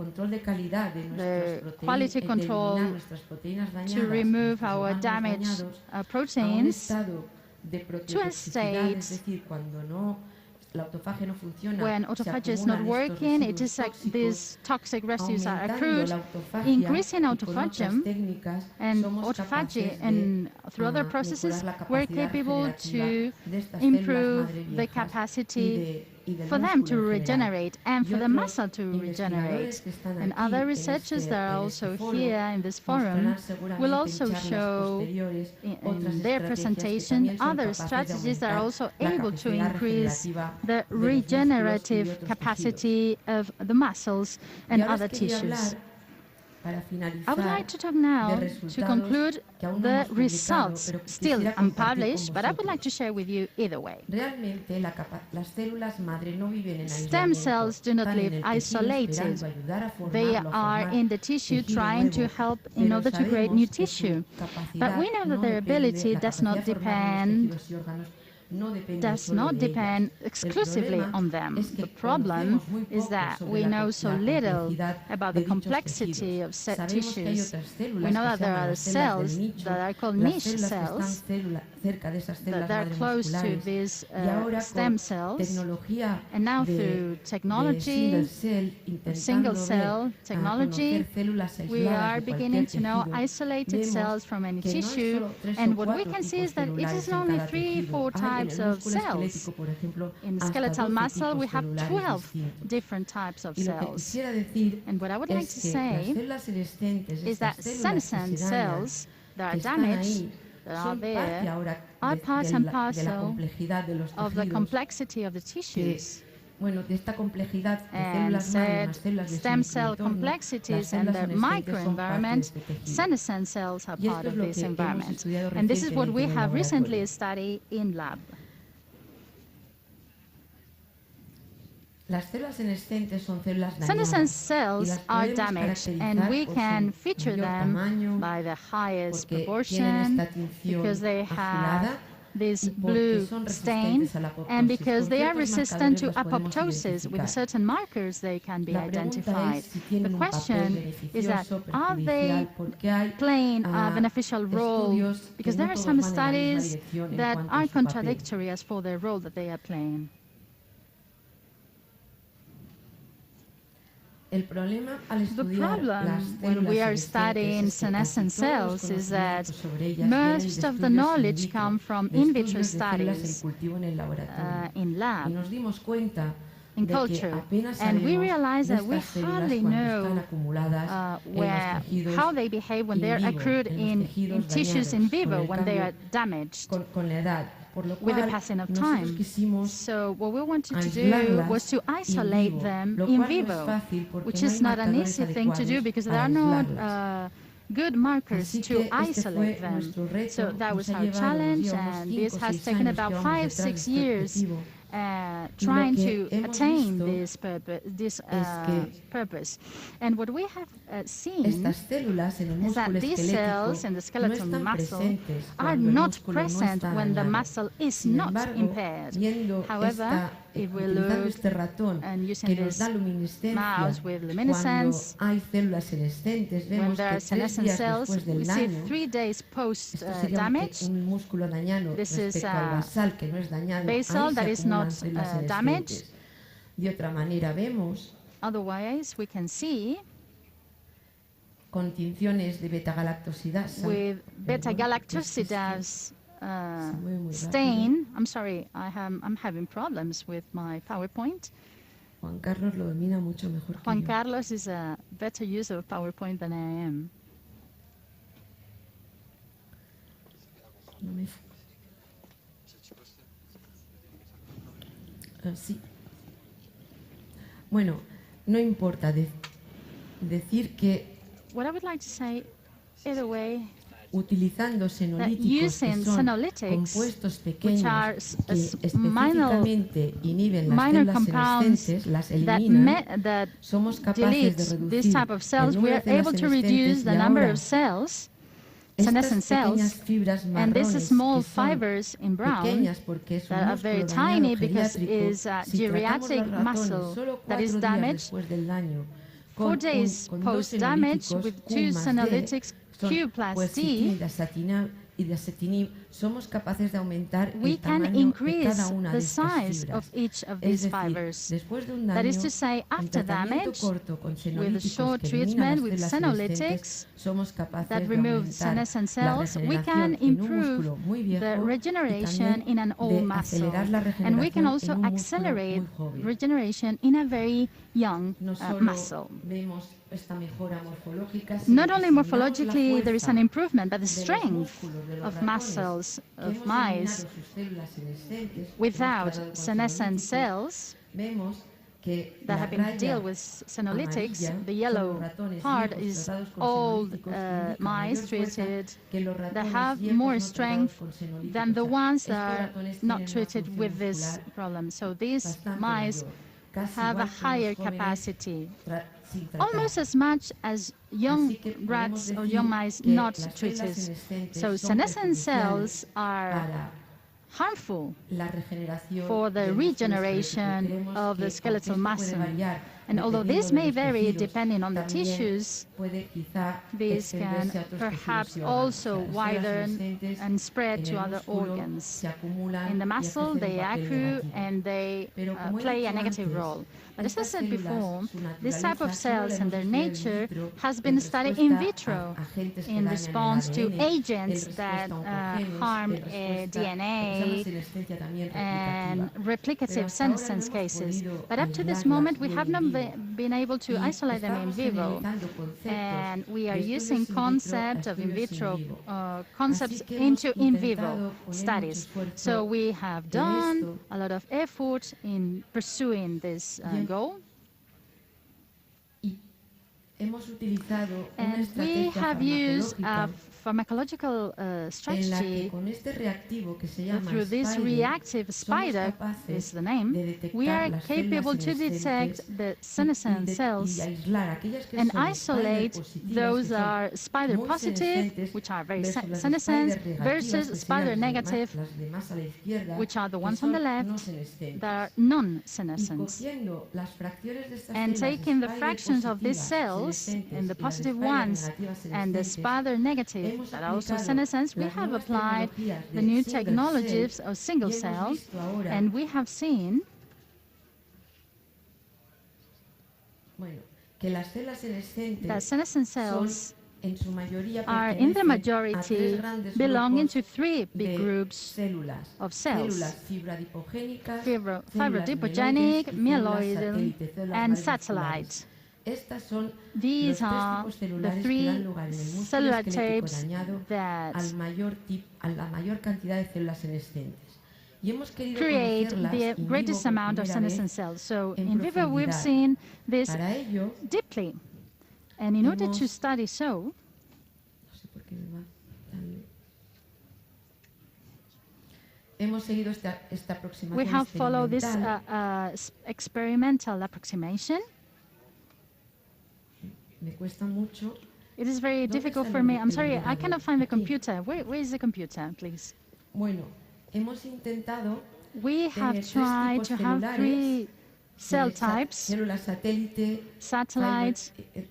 the quality control to remove our damaged proteins, to a state when autophagy is not working, it is like these toxic residues are accrued, increasing autophagy, and autophagy and through other processes, we're capable to improve the capacity for them to regenerate and for the muscle to regenerate. And other researchers that are also here in this forum will also show in their presentation other strategies that are also able to increase the regenerative capacity of the muscles and other tissues. I would like to talk now to conclude the results, still unpublished, but I would like to share with you either way. Stem cells do not live isolated. They are in the tissue trying to help in order to create new tissue. But we know that their ability does not depend exclusively on them. The problem is that we know so little about the complexity of tissues. We know that there are cells that are called niche cells that are close to these stem cells, and now through technology, single-cell technology, we are beginning to know isolated cells from any tissue, and what we can see is that it is only 3-4 types of cells. In skeletal muscle, we have 12 different types of cells. And what I would like to say is that senescent cells that are damaged, that are there, are part and parcel of the complexity of the tissues. And stem cell complexities and the microenvironment, senescent cells are part of this environment. And this is what we have recently studied in lab. Senescent cells are damaged, and we can feature them by the highest proportion because they have this blue stain and because they are resistant to apoptosis. With certain markers they can be identified. The question is that are they playing a beneficial role? Because there are some studies that are contradictory as for the role that they are playing. The problem when we are studying senescent cells is that most of the knowledge comes from in vitro studies in lab, in culture, and we realize that we hardly know how they behave when they are accrued in tissues in vivo, when they are damaged with the passing of time. So what we wanted to do was to isolate them in vivo, which is not an easy thing to do because there are not good markers to isolate them. So that was our challenge, and this has taken about 5-6 years trying to attain this purpose. And what we have seen is that these cells in the skeletal muscle are not present when the muscle is not impaired. However, if we look and using this mouse with luminescence, when there are senescent cells, we see 3 days post-damage. This is basal that is not damaged. Otherwise, we can see with beta-galactosidase stain. I'm sorry, I'm having problems with my PowerPoint. Juan Carlos lo domina mucho mejor que Juan yo. Carlos is a better user of PowerPoint than I am. No me... sí. Bueno, no importa decir que What I would like to say, either way, utilizando senolíticos que son compuestos pequeños que específicamente inhiben las células senescentes, las eliminan, somos capaces de reducir el número de células senescentes y ahora senescent cells, and these small fibers in brown that are very tiny because it is a geriatric muscle that is damaged. 4 days post-damage with 2 senolytics Q plus D, we can increase the size of each of these fibers. That is to say, after damage, with a short treatment with senolytics that remove senescent cells, we can improve the regeneration in an old muscle. And we can also accelerate regeneration in a very young muscle. Not only morphologically there is an improvement, but the strength of muscles of mice without senescent cells that have been dealt with senolytics. The yellow part is old mice treated that have more strength than the ones that are not treated with this problem. So these mice have a higher capacity, almost as much as young rats or young mice not treated. So senescent cells are harmful for the regeneration of the skeletal muscle. And although this may vary depending on the tissues, this can perhaps also widen and spread to other organs. In the muscle, they accrue and they play a negative role. But as I said before, this type of cells and their nature has been studied in vitro in response to agents that harm DNA and replicative senescence cases. But up to this moment, we have not been able to isolate them in vivo. And we are using concepts of in vitro concepts into in vivo studies. So we have done a lot of effort in pursuing this goal. And we have used a pharmacological strategy through this reactive spider, is the name. We are capable to detect the senescent cells and isolate those that are spider positive, which are very senescent, versus spider negative, which are the ones on the left that are non-senescent. And taking the fractions of these cells, and the positive ones and the spider negative that are also senescent, we have applied the new technologies of single cells, and we have seen that senescent cells are in the majority belonging to three big groups of cells: fibrodipogenic, myeloid, and satellite. These are the three cellular types that create the greatest amount of senescent cells. So in vivo, we've seen this deeply. And in order to study so, we have followed this experimental approximation. It is very difficult for me. I'm sorry, I cannot find the computer. Where is the computer, please? We have tried to have three cell types: satellites, and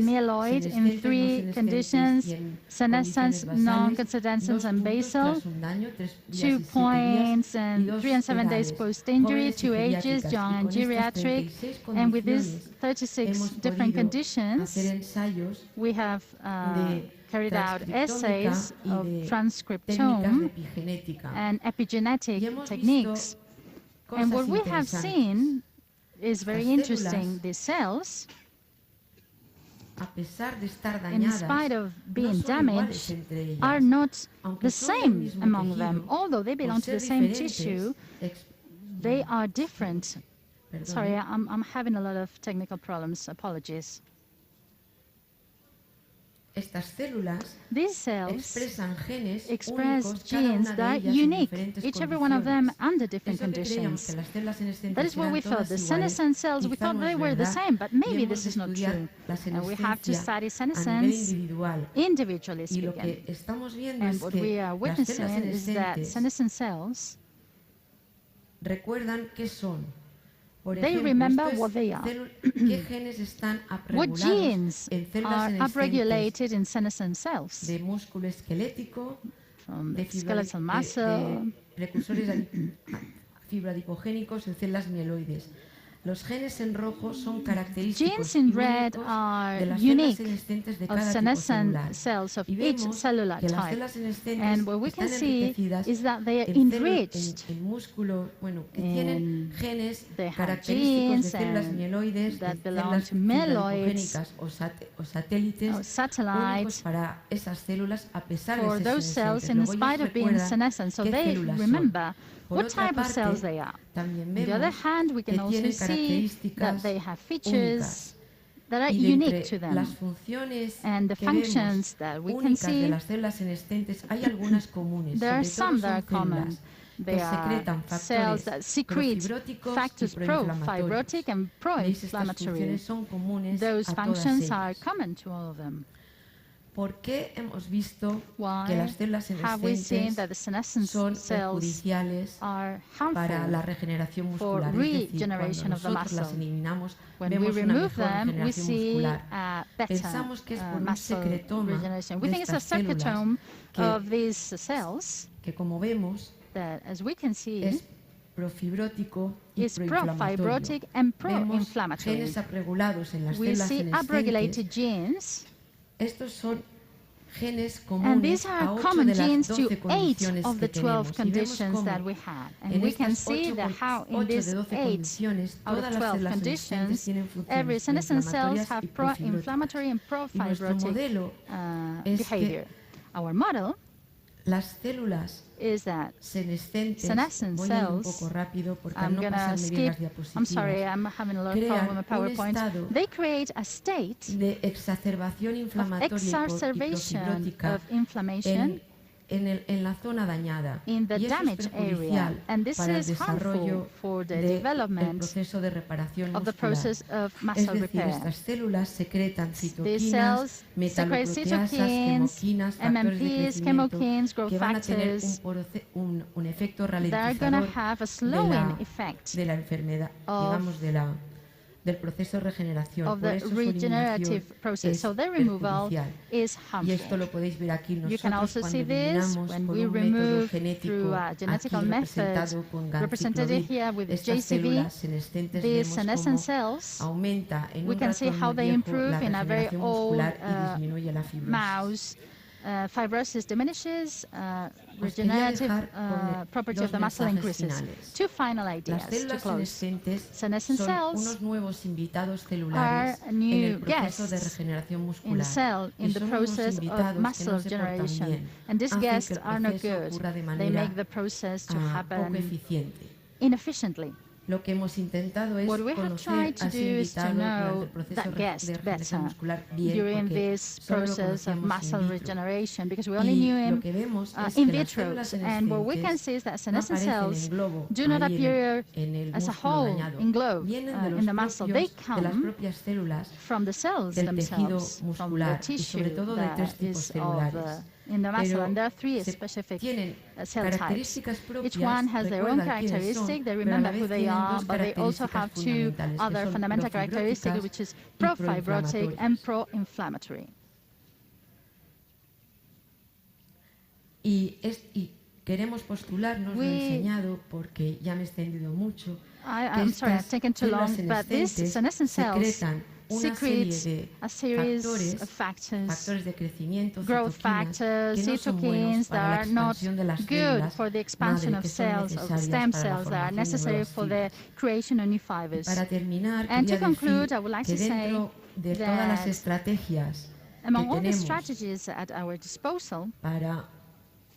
myeloid in three conditions: senescence, non-consolescence, and basal. 2 points and 3 and 7 days post-injury, 2 ages, young and geriatric. And with these 36 different conditions, we have carried out essays of transcriptome and epigenetic techniques. And what we have seen is very interesting. These cells, in spite of being damaged, are not the same among them. Although they belong to the same tissue, they are different. Sorry, I'm having a lot of technical problems. Apologies. These cells express genes that are unique, every one of them under different conditions. That is what we thought. The senescent cells, we thought they were the same, but maybe this is not true. And we have to study senescence individually speaking. And what we are witnessing is that senescent cells, they remember what they are. What genes are upregulated in senescent cells? From the skeletal muscle, genes in red are unique of senescent cells of each cellular type. And what we can see is that they are enriched in they have genes that belong to myeloids or satellites for those cells in spite of being senescent. So they remember what type of cells they are. On the other hand, we can also see that they have features that are unique to them. And the functions that we can see, there are some that are common. They are cells that secrete factors pro-fibrotic and pro-inflammatory. Those functions are common to all of them. Why have we seen that the senescent cells are harmful for regeneration of the muscle? When we remove them, we see better muscle regeneration. We think it's a circuitome of these cells that, as we can see, is pro-fibrotic and pro-inflammatory. We see upregulated genes. And these are common genes to 8 of the 12 conditions that we had. And we can see that how in these 8 out of 12 conditions, every senescent cells have pro-inflammatory and pro-fibrotic behavior. Our model Las células senescentes, senescent voy a ir un cells, poco rápido porque I'm no going to pasarme bien las skip. diapositivas. I'm sorry, I'm having a lot of problem with my PowerPoint. They create a state de exacerbación inflamatoria y profibrótica of inflammation en la zona dañada. in the Y eso es damaged area, perjudicial and this para el is harmful desarrollo for the del development proceso de reparación of the muscular. process of Es muscle decir, repair. estas células secretan These citoquinas, cells secrete metaloproteasas, cytokines, chemoquinas, factores de MMPs, crecimiento, chemokines, growth que van a tener factors. un efecto They're going to ralentizador have a slowing effect de la enfermedad, of- digamos, del proceso de regeneración. of Por the eso su regenerative eliminación process. es So their removal perjudicial. is Y esto harmful. lo podéis ver aquí. You can Nosotros also see cuando this eliminamos when por we un método remove genético through a aquí genetical method representado con represented ganciclovir, here with estas JCV, células senescentes these vemos senescent cómo cells, aumenta en we un can see ratón how muy they viejo improve la in a very regeneración old muscular y disminuye la fibrosis. mouse. Fibrosis diminishes, Os quería regenerative dejar con property dos of the muscle mensajes increases. finales. Two final Las ideas to células close. senescentes Senescent son cells unos nuevos invitados celulares are en new el proceso de guests regeneración in muscular. the cell Y in the son unos process of invitados que no muscle se portan generation. bien, And these hacen que guests el are not proceso good. ocurra de They manera make the process to poco happen eficiente. inefficiently. Lo que hemos intentado es What we have conocer tried to a do ese is to invitado durante know el proceso that guest de regeneración better muscular bien, during porque this solo lo process of conocíamos muscle in vitro. regeneration because we only knew Y lo him que vemos es in que las vitro. células And what we can senescentes see is that no senescent aparecen en cells globo, do not ahí appear en el as a músculo whole dañado. in globe Vienen de los in the muscle. They propios, de las come propias células from the cells del tejido themselves, from the muscular y tissue sobre todo de that tres tipos is of celulares. in the muscle. Pero And there are three se specific tienen cell types. características propias, Each one has their own recuerdan quiénes son, characteristic. They pero a la remember vez who they tienen are, dos but they also características have two fundamentales, que other son fundamental characteristics, profibróticas which is y pro-fibrotic and proinflamatorias. pro-inflammatory. Y queremos postularnos, lo he We- enseñado porque ya me he extendido mucho, que I'm sorry, I've estas taken too células long, but these senescentes senescent cells secretan una serie secrete de a series factores, of factors, factores de crecimiento, growth citoquinas, factors, que no son buenos cytokines para la that are not expansión de las good células for the expansion madre, of que son cells, of necesarias stem para la cells that are formación de necessary nuevas for the fibras. creation of new fibers. Para terminar, And to quería conclude, decir I would like que to say dentro de todas las that estrategias Among que all the tenemos strategies at our disposal para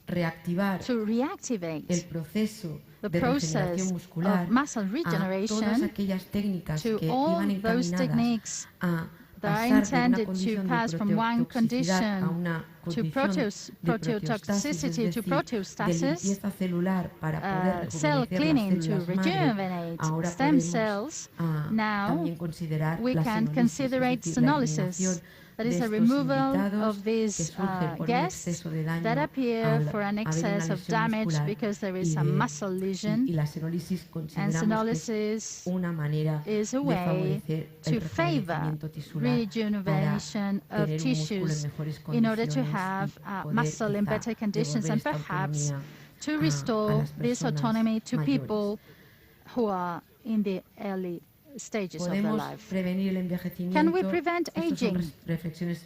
reactivar to reactivate el proceso the de process regeneración muscular of muscle a todas regeneration, aquellas técnicas to que all iban those encaminadas techniques a that are pasar de una intended to condición de pass from one proteotoxicidad a condition una to condición de proteostasis, es proteotoxicity to decir, de proteostasis, limpieza celular para poder cell rejuvenecer cleaning las to células madre. rejuvenate Ahora stem podemos cells. también Now considerar we la can senolysis, consider es decir, la senolysis. eliminación That is de a estos removal invitados of que these surgen por un guests exceso de daño that appear al for an haber una excess of lesión damage muscular because there y is a de- muscle lesion. y la senolisis And consideramos que es senolysis una manera is a de way favorecer el to favor rejuvenecimiento tisular rejuvenation para of tener un músculo en tissues mejores in order to condiciones have y poder muscle in quizá better conditions devolver and esta perhaps autonomía to a restore las this personas autonomy to mayores. people who are in the early stages of their Podemos life. prevenir el envejecimiento. Can we prevent Estas son aging? reflexiones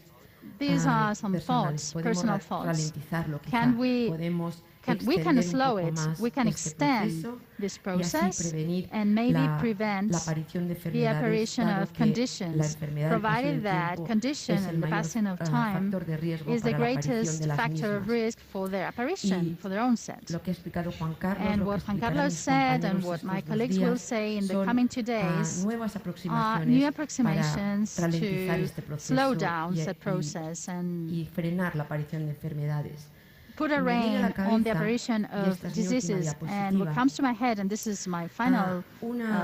These are some personales. thoughts, Podemos personal thoughts. ralentizarlo, quizá. Can we Podemos we can extender un slow poco it, más we can este extend proceso this y así process prevenir and maybe la prevent aparición de the enfermedades, apparition dado of que la conditions, enfermedad, el paso provided del that tiempo, condition es el and the mayor passing of time factor de riesgo is the para la aparición greatest de las factor of mismas. risk for their apparition, Y for their onset. Lo que ha explicado Juan Carlos, And lo que what Juan explicarán Carlos mis said and compañeros what my estos colleagues dos will días say in the son, coming 2 days nuevas are aproximaciones new para approximations ralentizar to este proceso slow down y- that process and y frenar la aparición de enfermedades. put a Me viene a la rein on the cabeza, apparition y of esta es mi última diseases. And what diapositiva, comes to my head, and this is my final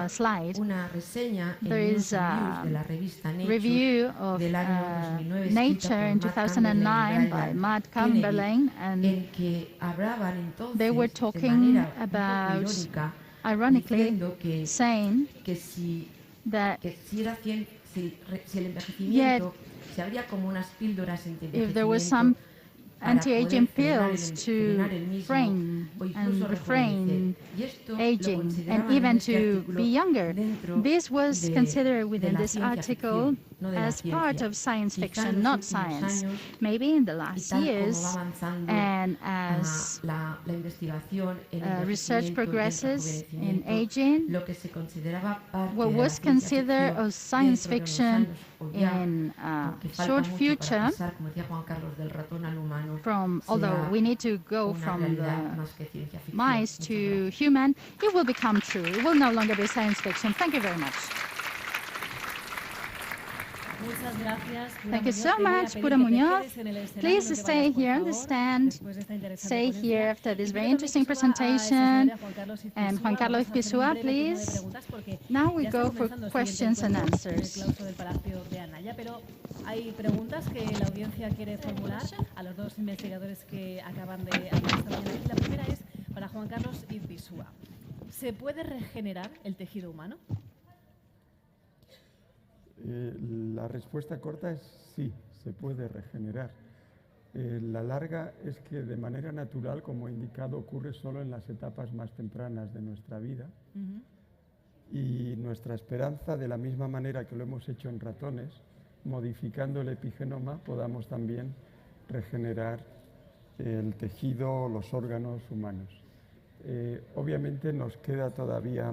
slide, una reseña en there News is and a Views de la revista Nature review of del año 2009 escrita Nature in por Matt 2009 by Campbell y Matt Kennedy, Campbell, and en que hablaban entonces they were de talking manera un poco about, irónica, ironically, diciendo que saying si that era si el envejecimiento, si habría como unas píldoras if there was some para anti-aging poder pills to frenar el mismo, frame o incluso and refrain rejuvenecer. Y esto lo aging consideraban and en even este to artículo be younger. dentro This was de considered within la this ciencia article ficción, no de la as part ciencia. of science Quizá en fiction, los not últimos science. años, Maybe in the y last tal como years, va avanzando and as la investigación en research envejecimiento y en progresses in rejuvenecimiento, aging, lo que se consideraba parte what de la was ciencia considered ficción a science dentro de unos fiction años, o ya, in aunque falta short mucho future, para pasar, como decía Juan Carlos, del ratón al humano, from, although we need to go from the mice to human, it will become true. It will no longer be science fiction. Thank you very much. Thank you so much, Pura Muñoz. Please stay here on the stand. Stay here after this very interesting presentation. And Juan Carlos Izpisua, please. Now we go for questions and answers. Hay preguntas que la audiencia quiere formular a los dos investigadores que acaban de hablar esta mañana. La primera es para Juan Carlos Izpisua. ¿Se puede regenerar el tejido humano? La respuesta corta es sí, se puede regenerar. La larga es que de manera natural, como he indicado, ocurre solo en las etapas más tempranas de nuestra vida. Y nuestra esperanza, de la misma manera que lo hemos hecho en ratones, modificando el epigenoma, podamos también regenerar el tejido o los órganos humanos. Obviamente nos queda todavía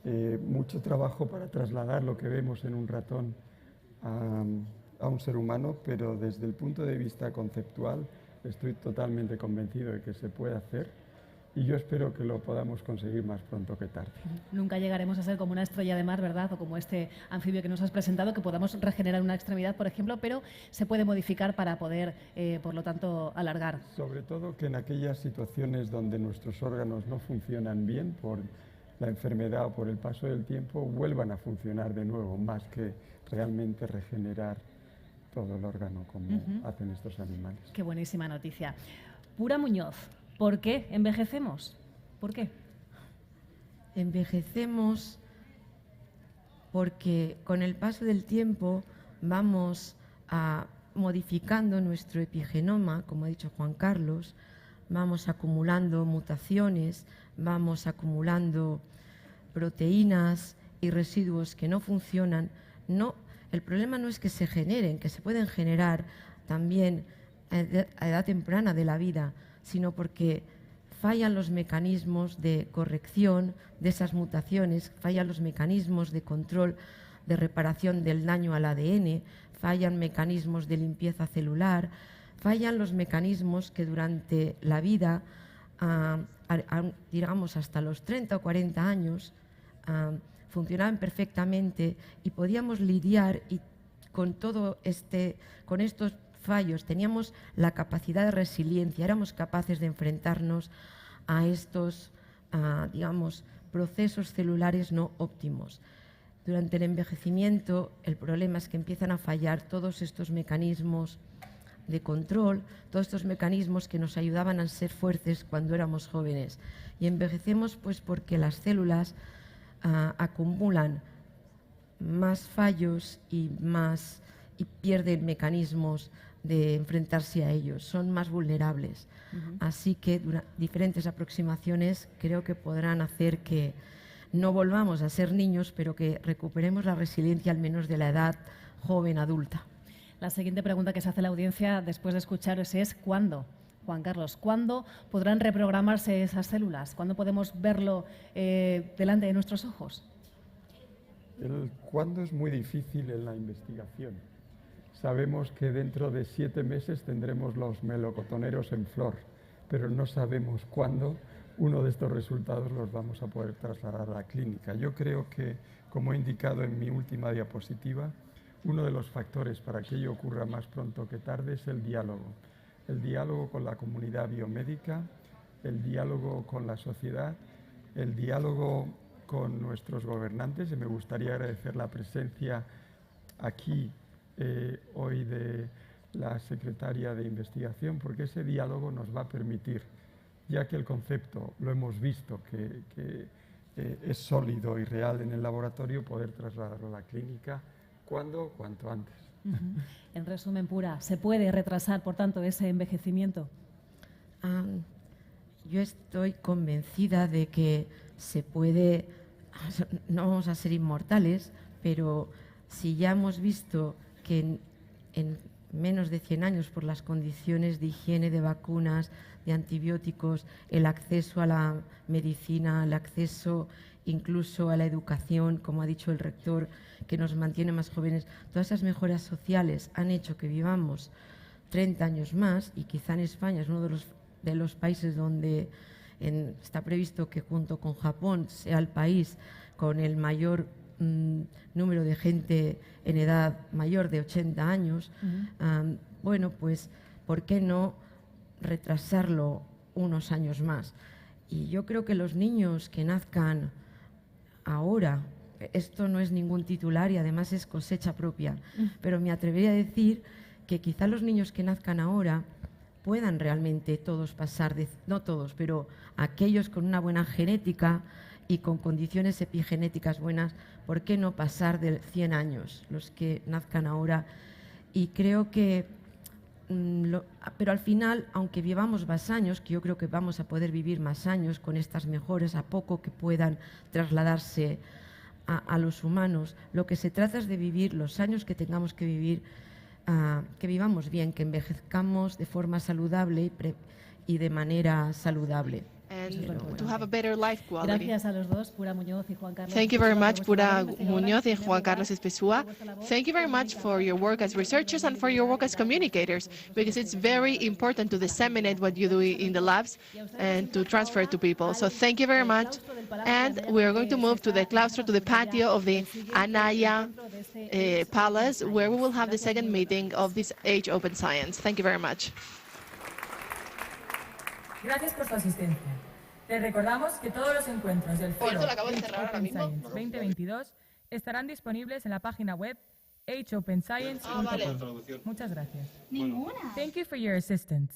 mucho trabajo para trasladar lo que vemos en un ratón a un ser humano, pero desde el punto de vista conceptual estoy totalmente convencido de que se puede hacer y yo espero que lo podamos conseguir más pronto que tarde. Nunca llegaremos a ser como una estrella de mar, ¿verdad? O como este anfibio que nos has presentado, que podamos regenerar una extremidad, por ejemplo, pero se puede modificar para poder, por lo tanto, alargar. Sobre todo que en aquellas situaciones donde nuestros órganos no funcionan bien por la enfermedad o por el paso del tiempo, vuelvan a funcionar de nuevo, más que realmente regenerar todo el órgano como hacen estos animales. Qué buenísima noticia. Pura Muñoz, ¿por qué envejecemos? ¿Por qué? Envejecemos porque con el paso del tiempo vamos modificando nuestro epigenoma, como ha dicho Juan Carlos, vamos acumulando mutaciones, vamos acumulando proteínas y residuos que no funcionan. El problema no es que se generen, que se pueden generar también a edad temprana de la vida, sino porque fallan los mecanismos de corrección de esas mutaciones, fallan los mecanismos de control, de reparación del daño al ADN, fallan mecanismos de limpieza celular, fallan los mecanismos que durante la vida, digamos hasta los 30 o 40 años, funcionaban perfectamente y podíamos lidiar con con estos fallos. Teníamos la capacidad de resiliencia, éramos capaces de enfrentarnos a estos, digamos, procesos celulares no óptimos. Durante el envejecimiento, el problema es que empiezan a fallar todos estos mecanismos de control, todos estos mecanismos que nos ayudaban a ser fuertes cuando éramos jóvenes. Y envejecemos pues porque las células acumulan más fallos y pierden mecanismos de enfrentarse a ellos, son más vulnerables. Así que diferentes aproximaciones creo que podrán hacer que no volvamos a ser niños, pero que recuperemos la resiliencia al menos de la edad joven adulta. La siguiente pregunta que se hace la audiencia después de escucharos es ¿cuándo? Juan Carlos, ¿cuándo podrán reprogramarse esas células? ¿Cuándo podemos verlo delante de nuestros ojos? El cuándo es muy difícil en la investigación. Sabemos que dentro de 7 meses tendremos los melocotoneros en flor, pero no sabemos cuándo uno de estos resultados los vamos a poder trasladar a la clínica. Yo creo que, como he indicado en mi última diapositiva, uno de los factores para que ello ocurra más pronto que tarde es el diálogo con la comunidad biomédica, el diálogo con la sociedad, el diálogo con nuestros gobernantes, y me gustaría agradecer la presencia aquí hoy de la secretaria de investigación, porque ese diálogo nos va a permitir, ya que el concepto lo hemos visto que es sólido y real en el laboratorio, poder trasladarlo a la clínica cuanto antes. En resumen, Pura, ¿se puede retrasar, por tanto, ese envejecimiento? Yo estoy convencida de que se puede, no vamos a ser inmortales, pero si ya hemos visto que en menos de 100 años, por las condiciones de higiene, de vacunas, de antibióticos, el acceso a la medicina, el acceso incluso a la educación, como ha dicho el rector, que nos mantiene más jóvenes, todas esas mejoras sociales han hecho que vivamos 30 años más, y quizá en España es uno de los países donde está previsto que junto con Japón sea el país con el mayor número de gente en edad mayor de 80 años, bueno, pues, ¿por qué no retrasarlo unos años más? Y yo creo que los niños que nazcan ahora, esto no es ningún titular y además es cosecha propia, pero me atrevería a decir que quizá los niños que nazcan ahora puedan realmente todos pasar, no todos, pero aquellos con una buena genética y con condiciones epigenéticas buenas, ¿por qué no pasar de 100 años los que nazcan ahora? Y creo que, pero al final, aunque vivamos más años, que yo creo que vamos a poder vivir más años con estas mejoras, a poco que puedan trasladarse a los humanos, lo que se trata es de vivir los años que tengamos que vivir, que vivamos bien, que envejezcamos de forma saludable y de manera saludable. And to have a better life quality. Gracias a los dos, Pura Muñoz y Juan Carlos. Thank you very much, Pura Muñoz and Juan Carlos Izpisua. Thank you very much for your work as researchers and for your work as communicators, because it's very important to disseminate what you do in the labs and to transfer it to people. So thank you very much. And we are going to move to the claustro, to the patio of the Anaya Palace, where we will have the second meeting of this Age Open Science. Thank you very much. Gracias por su asistencia. Les recordamos que todos los encuentros del Foro Open Science 2022 estarán disponibles en la página web ageopenscience.com. Muchas gracias. Thank you for your assistance.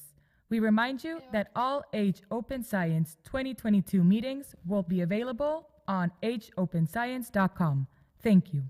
We remind you that all Age Open Science 2022 meetings will be available on ageopenscience.com. Thank you.